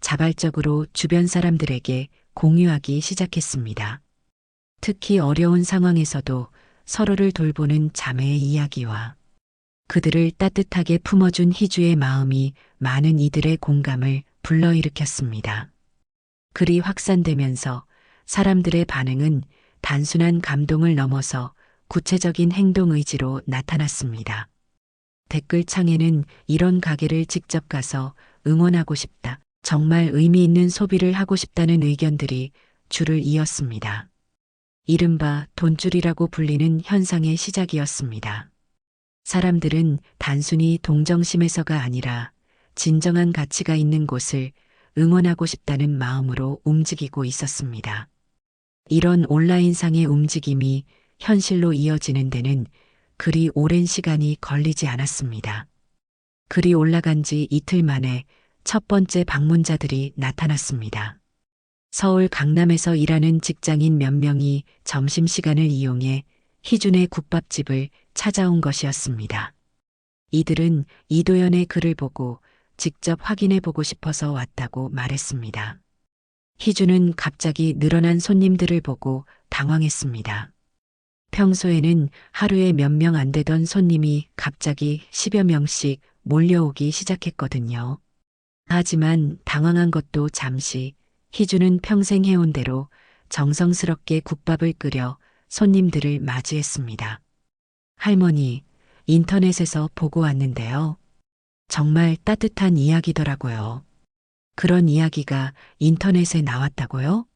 자발적으로 주변 사람들에게 공유하기 시작했습니다. 특히 어려운 상황에서도 서로를 돌보는 자매의 이야기와 그들을 따뜻하게 품어준 희주의 마음이 많은 이들의 공감을 불러일으켰습니다. 글이 확산되면서 사람들의 반응은 단순한 감동을 넘어서 구체적인 행동 의지로 나타났습니다. 댓글창에는 이런 가게를 직접 가서 응원하고 싶다, 정말 의미 있는 소비를 하고 싶다는 의견들이 줄을 이었습니다. 이른바 돈줄이라고 불리는 현상의 시작이었습니다. 사람들은 단순히 동정심에서가 아니라 진정한 가치가 있는 곳을 응원하고 싶다는 마음으로 움직이고 있었습니다. 이런 온라인상의 움직임이 현실로 이어지는 데는 그리 오랜 시간이 걸리지 않았습니다. 글이 올라간 지 이틀 만에 첫 번째 방문자들이 나타났습니다. 서울 강남에서 일하는 직장인 몇 명이 점심시간을 이용해 희준의 국밥집을 찾아온 것이었습니다. 이들은 이도연의 글을 보고 직접 확인해 보고 싶어서 왔다고 말했습니다. 희준은 갑자기 늘어난 손님들을 보고 당황했습니다. 평소에는 하루에 몇 명 안 되던 손님이 갑자기 10여 명씩 몰려오기 시작했거든요. 하지만 당황한 것도 잠시, 희준은 평생 해온 대로 정성스럽게 국밥을 끓여 손님들을 맞이했습니다. 할머니, 인터넷에서 보고 왔는데요. 정말 따뜻한 이야기더라고요. 그런 이야기가 인터넷에 나왔다고요?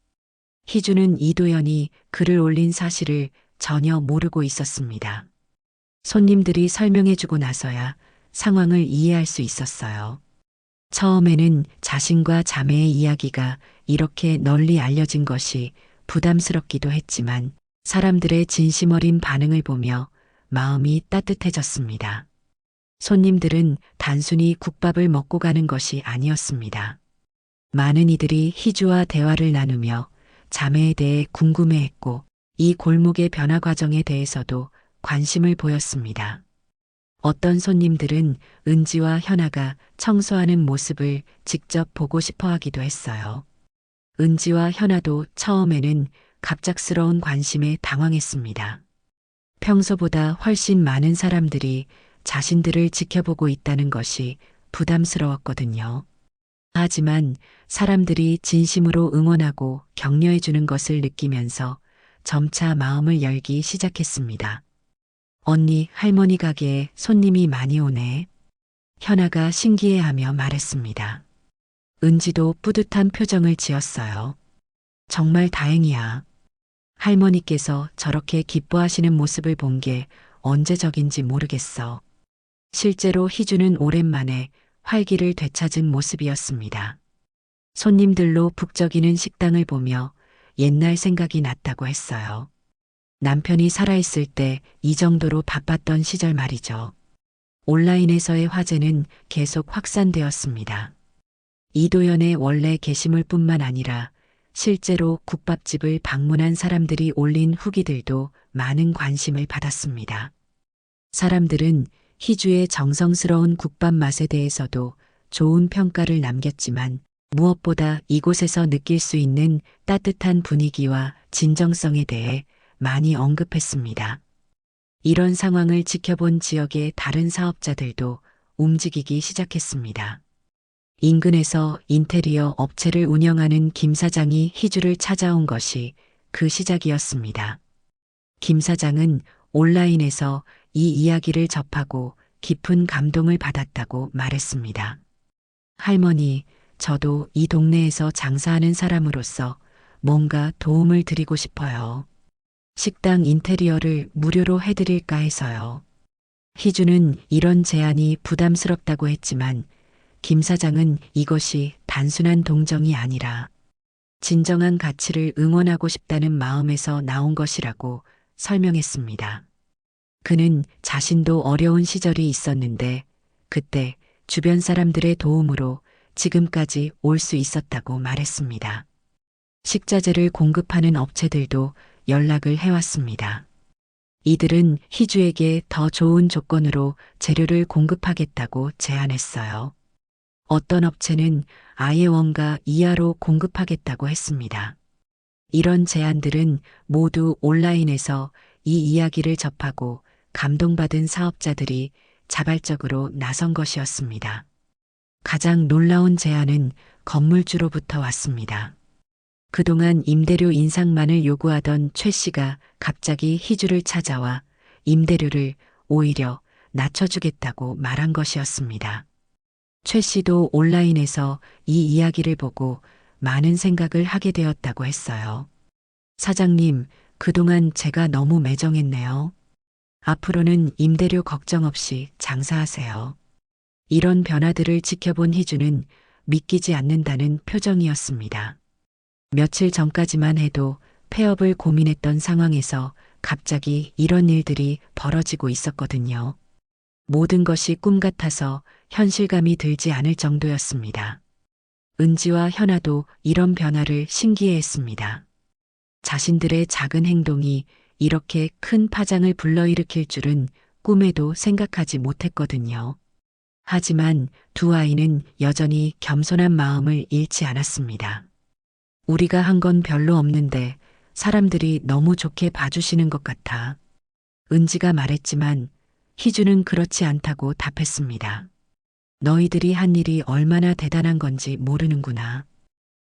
희주는 이도연이 글을 올린 사실을 전혀 모르고 있었습니다. 손님들이 설명해주고 나서야 상황을 이해할 수 있었어요. 처음에는 자신과 자매의 이야기가 이렇게 널리 알려진 것이 부담스럽기도 했지만 사람들의 진심 어린 반응을 보며 마음이 따뜻해졌습니다. 손님들은 단순히 국밥을 먹고 가는 것이 아니었습니다. 많은 이들이 희주와 대화를 나누며 자매에 대해 궁금해했고 이 골목의 변화 과정에 대해서도 관심을 보였습니다. 어떤 손님들은 은지와 현아가 청소하는 모습을 직접 보고 싶어 하기도 했어요. 은지와 현아도 처음에는 갑작스러운 관심에 당황했습니다. 평소보다 훨씬 많은 사람들이 자신들을 지켜보고 있다는 것이 부담스러웠거든요. 하지만 사람들이 진심으로 응원하고 격려해 주는 것을 느끼면서 점차 마음을 열기 시작했습니다. 언니, 할머니 가게에 손님이 많이 오네. 현아가 신기해하며 말했습니다. 은지도 뿌듯한 표정을 지었어요. 정말 다행이야. 할머니께서 저렇게 기뻐하시는 모습을 본 게 언제적인지 모르겠어. 실제로 희주는 오랜만에 활기를 되찾은 모습이었습니다. 손님들로 북적이는 식당을 보며 옛날 생각이 났다고 했어요. 남편이 살아있을 때 이 정도로 바빴던 시절 말이죠. 온라인에서의 화제는 계속 확산되었습니다. 이도연의 원래 게시물뿐만 아니라 실제로 국밥집을 방문한 사람들이 올린 후기들도 많은 관심을 받았습니다. 사람들은 희주의 정성스러운 국밥 맛에 대해서도 좋은 평가를 남겼지만 무엇보다 이곳에서 느낄 수 있는 따뜻한 분위기와 진정성에 대해 많이 언급했습니다. 이런 상황을 지켜본 지역의 다른 사업자들도 움직이기 시작했습니다. 인근에서 인테리어 업체를 운영하는 김 사장이 희주를 찾아온 것이 그 시작이었습니다. 김 사장은 온라인에서 이 이야기를 접하고 깊은 감동을 받았다고 말했습니다. 할머니, 저도 이 동네에서 장사하는 사람으로서 뭔가 도움을 드리고 싶어요. 식당 인테리어를 무료로 해드릴까 해서요. 희주는 이런 제안이 부담스럽다고 했지만 김 사장은 이것이 단순한 동정이 아니라 진정한 가치를 응원하고 싶다는 마음에서 나온 것이라고 설명했습니다. 그는 자신도 어려운 시절이 있었는데 그때 주변 사람들의 도움으로 지금까지 올 수 있었다고 말했습니다. 식자재를 공급하는 업체들도 연락을 해왔습니다. 이들은 희주에게 더 좋은 조건으로 재료를 공급하겠다고 제안했어요. 어떤 업체는 아예 원가 이하로 공급하겠다고 했습니다. 이런 제안들은 모두 온라인에서 이 이야기를 접하고 감동받은 사업자들이 자발적으로 나선 것이었습니다. 가장 놀라운 제안은 건물주로부터 왔습니다. 그동안 임대료 인상만을 요구하던 최 씨가 갑자기 희주를 찾아와 임대료를 오히려 낮춰주겠다고 말한 것이었습니다. 최 씨도 온라인에서 이 이야기를 보고 많은 생각을 하게 되었다고 했어요. 사장님, 그동안 제가 너무 매정했네요. 앞으로는 임대료 걱정 없이 장사하세요. 이런 변화들을 지켜본 희주는 믿기지 않는다는 표정이었습니다. 며칠 전까지만 해도 폐업을 고민했던 상황에서 갑자기 이런 일들이 벌어지고 있었거든요. 모든 것이 꿈 같아서 현실감이 들지 않을 정도였습니다. 은지와 현아도 이런 변화를 신기해했습니다. 자신들의 작은 행동이 이렇게 큰 파장을 불러일으킬 줄은 꿈에도 생각하지 못했거든요. 하지만 두 아이는 여전히 겸손한 마음을 잃지 않았습니다. 우리가 한 건 별로 없는데 사람들이 너무 좋게 봐주시는 것 같아. 은지가 말했지만 희주는 그렇지 않다고 답했습니다. 너희들이 한 일이 얼마나 대단한 건지 모르는구나.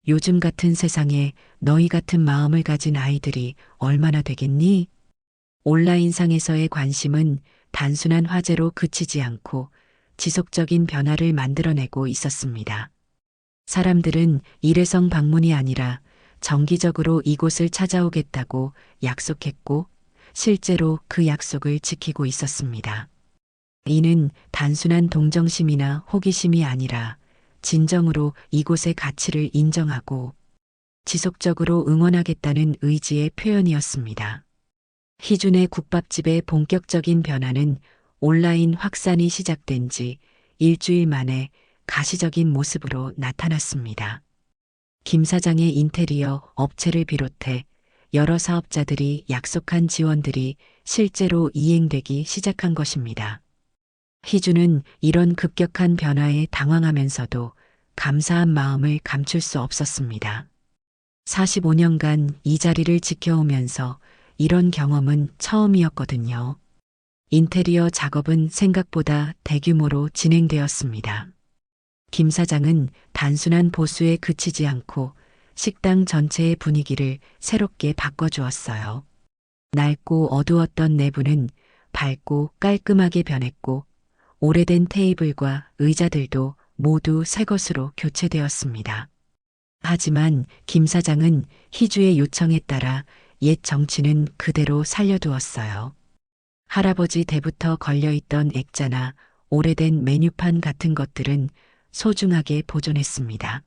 요즘 같은 세상에 너희 같은 마음을 가진 아이들이 얼마나 되겠니? 온라인상에서의 관심은 단순한 화제로 그치지 않고 지속적인 변화를 만들어내고 있었습니다. 사람들은 일회성 방문이 아니라 정기적으로 이곳을 찾아오겠다고 약속했고 실제로 그 약속을 지키고 있었습니다. 이는 단순한 동정심이나 호기심이 아니라 진정으로 이곳의 가치를 인정하고 지속적으로 응원하겠다는 의지의 표현이었습니다. 희준의 국밥집의 본격적인 변화는 온라인 확산이 시작된 지 일주일 만에 가시적인 모습으로 나타났습니다. 김 사장의 인테리어 업체를 비롯해 여러 사업자들이 약속한 지원들이 실제로 이행되기 시작한 것입니다. 희준은 이런 급격한 변화에 당황하면서도 감사한 마음을 감출 수 없었습니다. 45년간 이 자리를 지켜오면서 이런 경험은 처음이었거든요. 인테리어 작업은 생각보다 대규모로 진행되었습니다. 김 사장은 단순한 보수에 그치지 않고 식당 전체의 분위기를 새롭게 바꿔주었어요. 낡고 어두웠던 내부는 밝고 깔끔하게 변했고 오래된 테이블과 의자들도 모두 새 것으로 교체되었습니다. 하지만 김 사장은 희주의 요청에 따라 옛 정치는 그대로 살려두었어요. 할아버지 때부터 걸려있던 액자나 오래된 메뉴판 같은 것들은 소중하게 보존했습니다.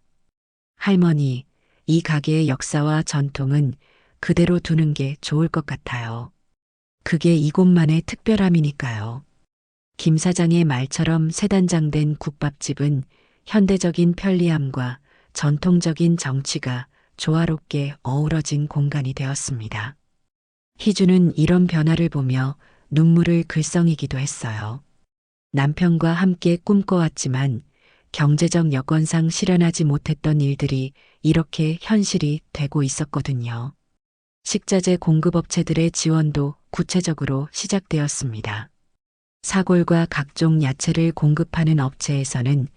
할머니, 이 가게의 역사와 전통은 그대로 두는 게 좋을 것 같아요. 그게 이곳만의 특별함이니까요. 김 사장의 말처럼 세단장된 국밥집은 현대적인 편리함과 전통적인 정취가 조화롭게 어우러진 공간이 되었습니다. 희주는 이런 변화를 보며 눈물을 글썽이기도 했어요. 남편과 함께 꿈꿔왔지만 경제적 여건상 실현하지 못했던 일들이 이렇게 현실이 되고 있었거든요. 식자재 공급업체들의 지원도 구체적으로 시작되었습니다. 사골과 각종 야채를 공급하는 업체에서는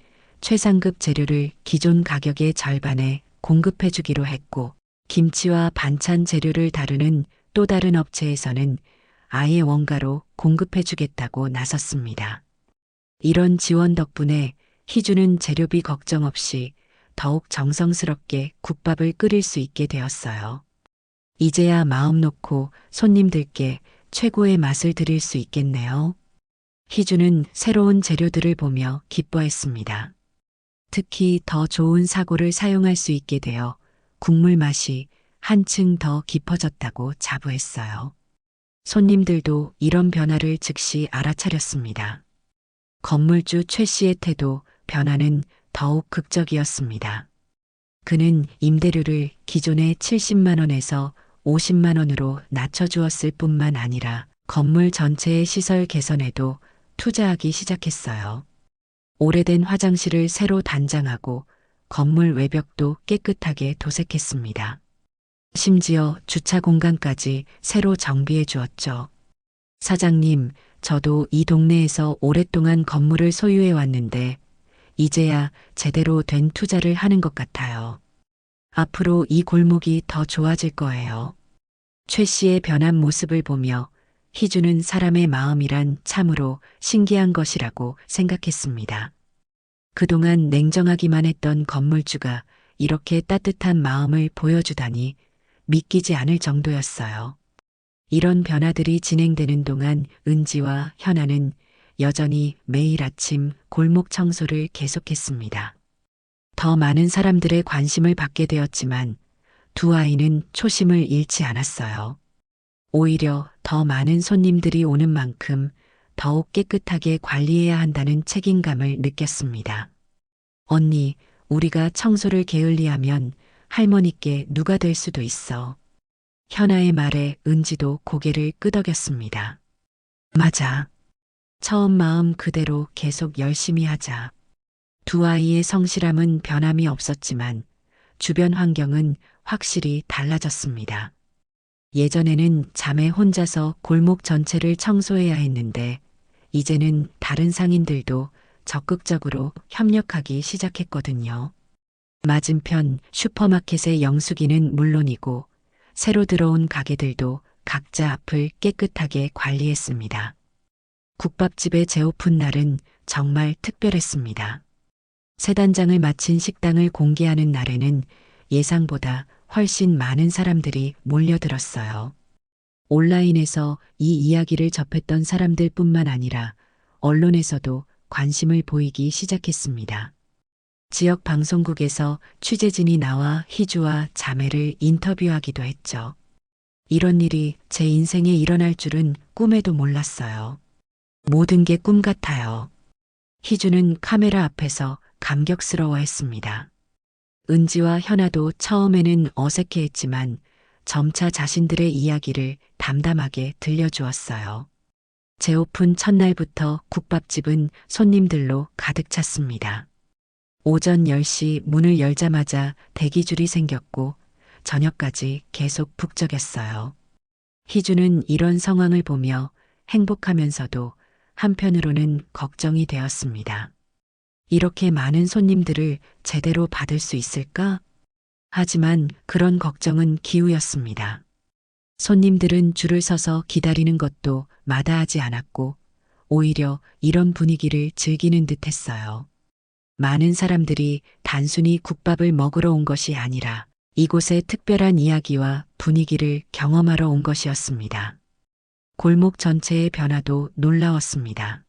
최상급 재료를 기존 가격의 절반에 공급해주기로 했고, 김치와 반찬 재료를 다루는 또 다른 업체에서는 아예 원가로 공급해주겠다고 나섰습니다. 이런 지원 덕분에 희주는 재료비 걱정 없이 더욱 정성스럽게 국밥을 끓일 수 있게 되었어요. 이제야 마음 놓고 손님들께 최고의 맛을 드릴 수 있겠네요. 희주는 새로운 재료들을 보며 기뻐했습니다. 특히 더 좋은 사고를 사용할 수 있게 되어 국물 맛이 한층 더 깊어졌다고 자부했어요. 손님들도 이런 변화를 즉시 알아차렸습니다. 건물주 최 씨의 태도 변화는 더욱 극적이었습니다. 그는 임대료를 기존의 70만 원에서 50만 원으로 낮춰주었을 뿐만 아니라 건물 전체의 시설 개선에도 투자하기 시작했어요. 오래된 화장실을 새로 단장하고 건물 외벽도 깨끗하게 도색했습니다. 심지어 주차 공간까지 새로 정비해 주었죠. 사장님, 저도 이 동네에서 오랫동안 건물을 소유해 왔는데 이제야 제대로 된 투자를 하는 것 같아요. 앞으로 이 골목이 더 좋아질 거예요. 최 씨의 변한 모습을 보며 희주는 사람의 마음이란 참으로 신기한 것이라고 생각했습니다. 그동안 냉정하기만 했던 건물주가 이렇게 따뜻한 마음을 보여주다니 믿기지 않을 정도였어요. 이런 변화들이 진행되는 동안 은지와 현아는 여전히 매일 아침 골목 청소를 계속했습니다. 더 많은 사람들의 관심을 받게 되었지만 두 아이는 초심을 잃지 않았어요. 오히려 더 많은 손님들이 오는 만큼 더욱 깨끗하게 관리해야 한다는 책임감을 느꼈습니다. 언니, 우리가 청소를 게을리하면 할머니께 누가 될 수도 있어. 현아의 말에 은지도 고개를 끄덕였습니다. 맞아. 처음 마음 그대로 계속 열심히 하자. 두 아이의 성실함은 변함이 없었지만 주변 환경은 확실히 달라졌습니다. 예전에는 자매 혼자서 골목 전체를 청소해야 했는데 이제는 다른 상인들도 적극적으로 협력하기 시작했거든요. 맞은편 슈퍼마켓의 영숙이는 물론이고 새로 들어온 가게들도 각자 앞을 깨끗하게 관리했습니다. 국밥집의 재오픈 날은 정말 특별했습니다. 새 단장을 마친 식당을 공개하는 날에는 예상보다 훨씬 많은 사람들이 몰려들었어요. 온라인에서 이 이야기를 접했던 사람들뿐만 아니라 언론에서도 관심을 보이기 시작했습니다. 지역 방송국에서 취재진이 나와 희주와 자매를 인터뷰하기도 했죠. 이런 일이 제 인생에 일어날 줄은 꿈에도 몰랐어요. 모든 게 꿈 같아요. 희주는 카메라 앞에서 감격스러워했습니다. 은지와 현아도 처음에는 어색해했지만 점차 자신들의 이야기를 담담하게 들려주었어요. 재오픈 첫날부터 국밥집은 손님들로 가득 찼습니다. 오전 10시 문을 열자마자 대기줄이 생겼고 저녁까지 계속 북적였어요. 희주는 이런 상황을 보며 행복하면서도 한편으로는 걱정이 되었습니다. 이렇게 많은 손님들을 제대로 받을 수 있을까? 하지만 그런 걱정은 기우였습니다. 손님들은 줄을 서서 기다리는 것도 마다하지 않았고 오히려 이런 분위기를 즐기는 듯 했어요. 많은 사람들이 단순히 국밥을 먹으러 온 것이 아니라 이곳의 특별한 이야기와 분위기를 경험하러 온 것이었습니다. 골목 전체의 변화도 놀라웠습니다.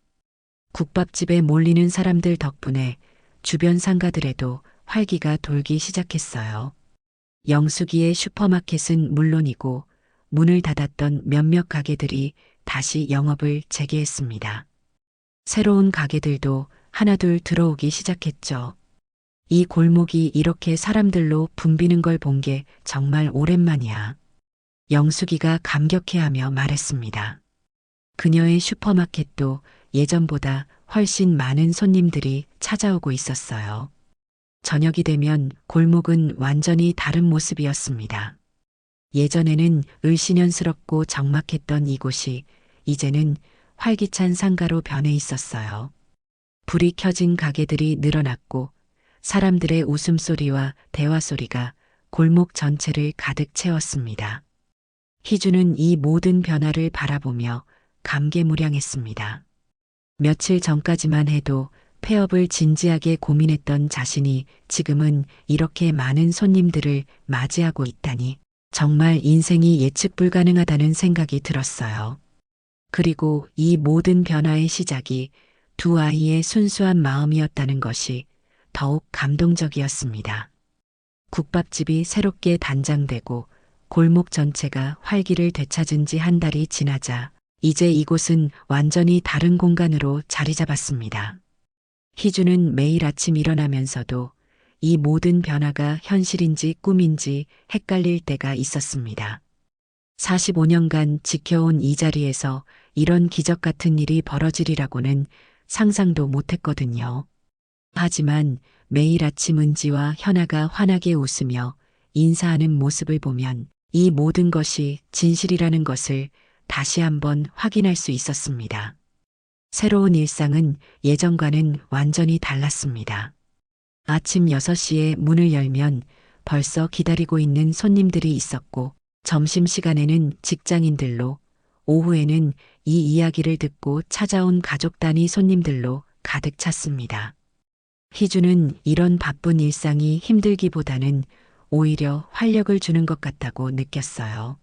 국밥집에 몰리는 사람들 덕분에 주변 상가들에도 활기가 돌기 시작했어요. 영숙이의 슈퍼마켓은 물론이고 문을 닫았던 몇몇 가게들이 다시 영업을 재개했습니다. 새로운 가게들도 하나둘 들어오기 시작했죠. 이 골목이 이렇게 사람들로 붐비는 걸 본 게 정말 오랜만이야. 영숙이가 감격해하며 말했습니다. 그녀의 슈퍼마켓도 예전보다 훨씬 많은 손님들이 찾아오고 있었어요. 저녁이 되면 골목은 완전히 다른 모습이었습니다. 예전에는 을씨년스럽고 적막했던 이곳이 이제는 활기찬 상가로 변해 있었어요. 불이 켜진 가게들이 늘어났고 사람들의 웃음소리와 대화소리가 골목 전체를 가득 채웠습니다. 희주는 이 모든 변화를 바라보며 감개무량했습니다. 며칠 전까지만 해도 폐업을 진지하게 고민했던 자신이 지금은 이렇게 많은 손님들을 맞이하고 있다니 정말 인생이 예측 불가능하다는 생각이 들었어요. 그리고 이 모든 변화의 시작이 두 아이의 순수한 마음이었다는 것이 더욱 감동적이었습니다. 국밥집이 새롭게 단장되고 골목 전체가 활기를 되찾은 지 한 달이 지나자 이제 이곳은 완전히 다른 공간으로 자리 잡았습니다. 희주는 매일 아침 일어나면서도 이 모든 변화가 현실인지 꿈인지 헷갈릴 때가 있었습니다. 45년간 지켜온 이 자리에서 이런 기적 같은 일이 벌어지리라고는 상상도 못했거든요. 하지만 매일 아침 은지와 현아가 환하게 웃으며 인사하는 모습을 보면 이 모든 것이 진실이라는 것을 다시 한번 확인할 수 있었습니다. 새로운 일상은 예전과는 완전히 달랐습니다. 아침 6시에 문을 열면 벌써 기다리고 있는 손님들이 있었고 점심시간에는 직장인들로 오후에는 이 이야기를 듣고 찾아온 가족 단위 손님들로 가득 찼습니다. 희주는 이런 바쁜 일상이 힘들기보다는 오히려 활력을 주는 것 같다고 느꼈어요.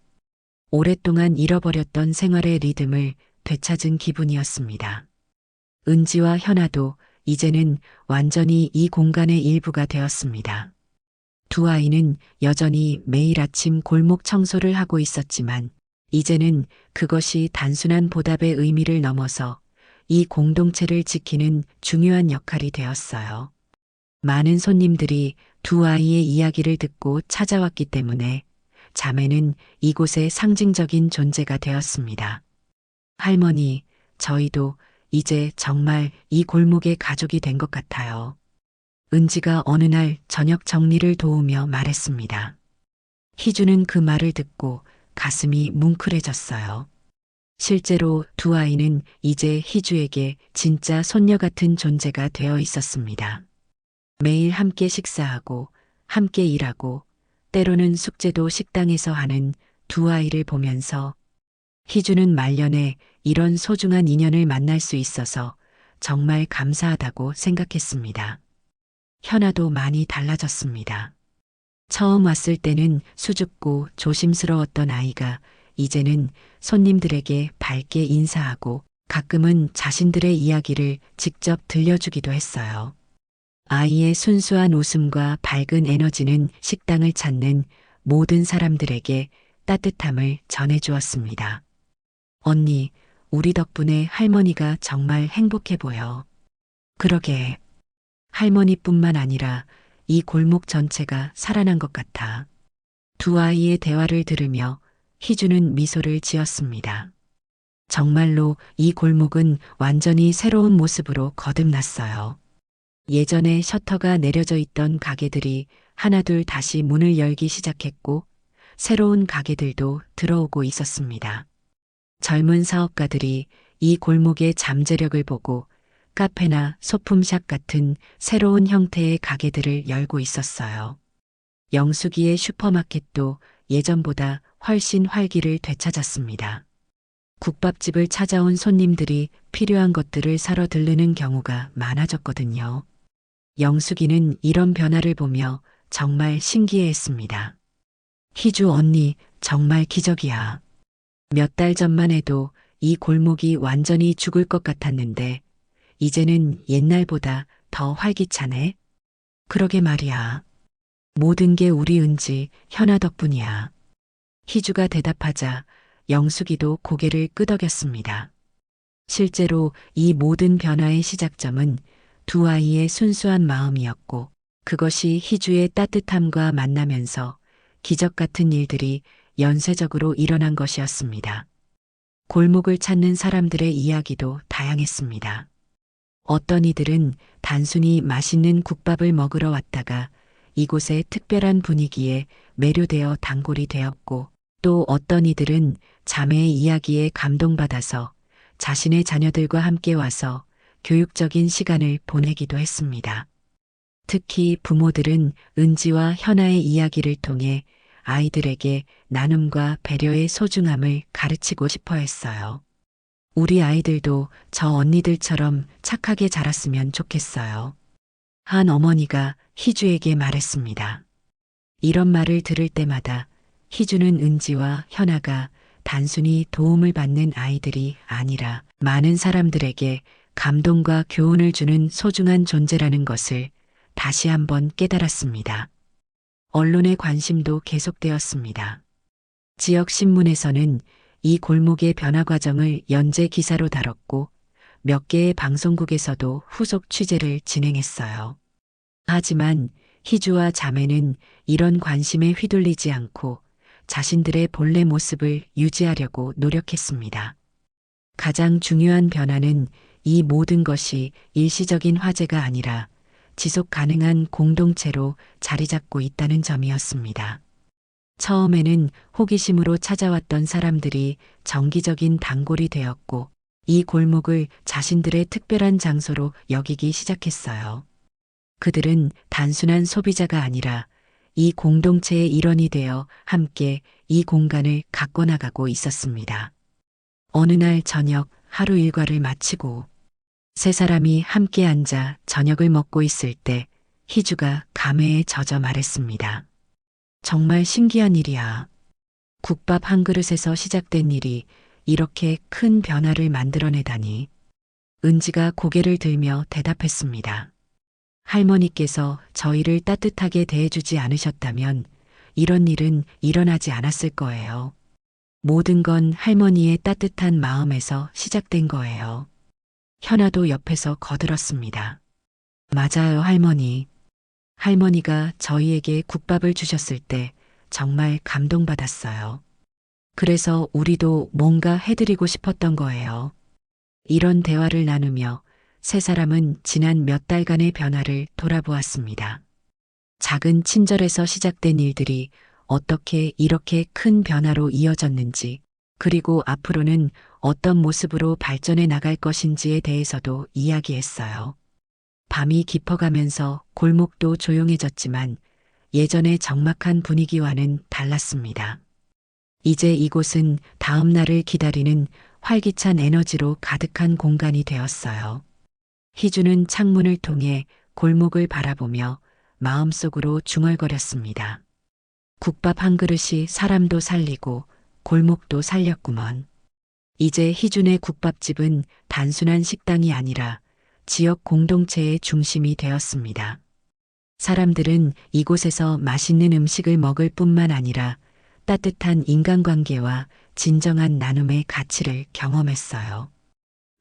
오랫동안 잃어버렸던 생활의 리듬을 되찾은 기분이었습니다. 은지와 현아도 이제는 완전히 이 공간의 일부가 되었습니다. 두 아이는 여전히 매일 아침 골목 청소를 하고 있었지만 이제는 그것이 단순한 보답의 의미를 넘어서 이 공동체를 지키는 중요한 역할이 되었어요. 많은 손님들이 두 아이의 이야기를 듣고 찾아왔기 때문에 자매는 이곳의 상징적인 존재가 되었습니다. 할머니, 저희도 이제 정말 이 골목의 가족이 된 것 같아요. 은지가 어느 날 저녁 정리를 도우며 말했습니다. 희주는 그 말을 듣고 가슴이 뭉클해졌어요. 실제로 두 아이는 이제 희주에게 진짜 손녀 같은 존재가 되어 있었습니다. 매일 함께 식사하고 함께 일하고 때로는 숙제도 식당에서 하는 두 아이를 보면서 희주는 말년에 이런 소중한 인연을 만날 수 있어서 정말 감사하다고 생각했습니다. 현아도 많이 달라졌습니다. 처음 왔을 때는 수줍고 조심스러웠던 아이가 이제는 손님들에게 밝게 인사하고 가끔은 자신들의 이야기를 직접 들려주기도 했어요. 아이의 순수한 웃음과 밝은 에너지는 식당을 찾는 모든 사람들에게 따뜻함을 전해주었습니다. 언니, 우리 덕분에 할머니가 정말 행복해 보여. 그러게. 할머니뿐만 아니라 이 골목 전체가 살아난 것 같아. 두 아이의 대화를 들으며 희주는 미소를 지었습니다. 정말로 이 골목은 완전히 새로운 모습으로 거듭났어요. 예전에 셔터가 내려져 있던 가게들이 하나둘 다시 문을 열기 시작했고 새로운 가게들도 들어오고 있었습니다. 젊은 사업가들이 이 골목의 잠재력을 보고 카페나 소품샵 같은 새로운 형태의 가게들을 열고 있었어요. 영숙이의 슈퍼마켓도 예전보다 훨씬 활기를 되찾았습니다. 국밥집을 찾아온 손님들이 필요한 것들을 사러 들르는 경우가 많아졌거든요. 영숙이는 이런 변화를 보며 정말 신기해했습니다. 희주 언니, 정말 기적이야. 몇 달 전만 해도 이 골목이 완전히 죽을 것 같았는데 이제는 옛날보다 더 활기차네. 그러게 말이야. 모든 게 우리 은지, 현아 덕분이야. 희주가 대답하자 영숙이도 고개를 끄덕였습니다. 실제로 이 모든 변화의 시작점은 두 아이의 순수한 마음이었고 그것이 희주의 따뜻함과 만나면서 기적 같은 일들이 연쇄적으로 일어난 것이었습니다. 골목을 찾는 사람들의 이야기도 다양했습니다. 어떤 이들은 단순히 맛있는 국밥을 먹으러 왔다가 이곳의 특별한 분위기에 매료되어 단골이 되었고 또 어떤 이들은 자매의 이야기에 감동받아서 자신의 자녀들과 함께 와서 교육적인 시간을 보내기도 했습니다. 특히 부모들은 은지와 현아의 이야기를 통해 아이들에게 나눔과 배려의 소중함을 가르치고 싶어 했어요. 우리 아이들도 저 언니들처럼 착하게 자랐으면 좋겠어요. 한 어머니가 희주에게 말했습니다. 이런 말을 들을 때마다 희주는 은지와 현아가 단순히 도움을 받는 아이들이 아니라 많은 사람들에게 감동과 교훈을 주는 소중한 존재라는 것을 다시 한번 깨달았습니다. 언론의 관심도 계속되었습니다. 지역 신문에서는 이 골목의 변화 과정을 연재 기사로 다뤘고 몇 개의 방송국에서도 후속 취재를 진행했어요. 하지만 희주와 자매는 이런 관심에 휘둘리지 않고 자신들의 본래 모습을 유지하려고 노력했습니다. 가장 중요한 변화는 이 모든 것이 일시적인 화제가 아니라 지속 가능한 공동체로 자리 잡고 있다는 점이었습니다. 처음에는 호기심으로 찾아왔던 사람들이 정기적인 단골이 되었고 이 골목을 자신들의 특별한 장소로 여기기 시작했어요. 그들은 단순한 소비자가 아니라 이 공동체의 일원이 되어 함께 이 공간을 가꿔나가고 있었습니다. 어느 날 저녁 하루 일과를 마치고 세 사람이 함께 앉아 저녁을 먹고 있을 때 희주가 감회에 젖어 말했습니다. 정말 신기한 일이야. 국밥 한 그릇에서 시작된 일이 이렇게 큰 변화를 만들어내다니. 은지가 고개를 들며 대답했습니다. 할머니께서 저희를 따뜻하게 대해주지 않으셨다면 이런 일은 일어나지 않았을 거예요. 모든 건 할머니의 따뜻한 마음에서 시작된 거예요. 현아도 옆에서 거들었습니다. 맞아요, 할머니. 할머니가 저희에게 국밥을 주셨을 때 정말 감동받았어요. 그래서 우리도 뭔가 해드리고 싶었던 거예요. 이런 대화를 나누며 세 사람은 지난 몇 달간의 변화를 돌아보았습니다. 작은 친절에서 시작된 일들이 어떻게 이렇게 큰 변화로 이어졌는지, 그리고 앞으로는 어떤 모습으로 발전해 나갈 것인지에 대해서도 이야기했어요. 밤이 깊어가면서 골목도 조용해졌지만 예전의 적막한 분위기와는 달랐습니다. 이제 이곳은 다음 날을 기다리는 활기찬 에너지로 가득한 공간이 되었어요. 희주는 창문을 통해 골목을 바라보며 마음속으로 중얼거렸습니다. 국밥 한 그릇이 사람도 살리고 골목도 살렸구먼. 이제 희준의 국밥집은 단순한 식당이 아니라 지역 공동체의 중심이 되었습니다. 사람들은 이곳에서 맛있는 음식을 먹을 뿐만 아니라 따뜻한 인간관계와 진정한 나눔의 가치를 경험했어요.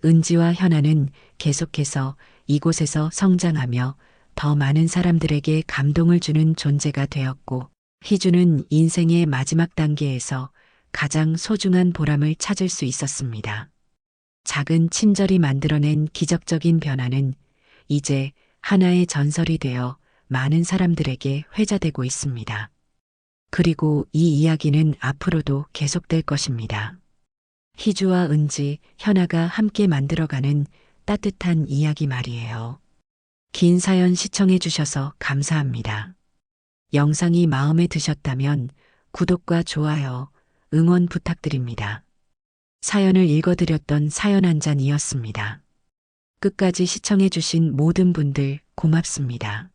은지와 현아는 계속해서 이곳에서 성장하며 더 많은 사람들에게 감동을 주는 존재가 되었고, 희주는 인생의 마지막 단계에서 가장 소중한 보람을 찾을 수 있었습니다. 작은 친절이 만들어낸 기적적인 변화는 이제 하나의 전설이 되어 많은 사람들에게 회자되고 있습니다. 그리고 이 이야기는 앞으로도 계속될 것입니다. 희주와 은지, 현아가 함께 만들어가는 따뜻한 이야기 말이에요. 긴 사연 시청해 주셔서 감사합니다. 영상이 마음에 드셨다면 구독과 좋아요, 응원 부탁드립니다. 사연을 읽어드렸던 사연 한 잔이었습니다. 끝까지 시청해 주신 모든 분들 고맙습니다.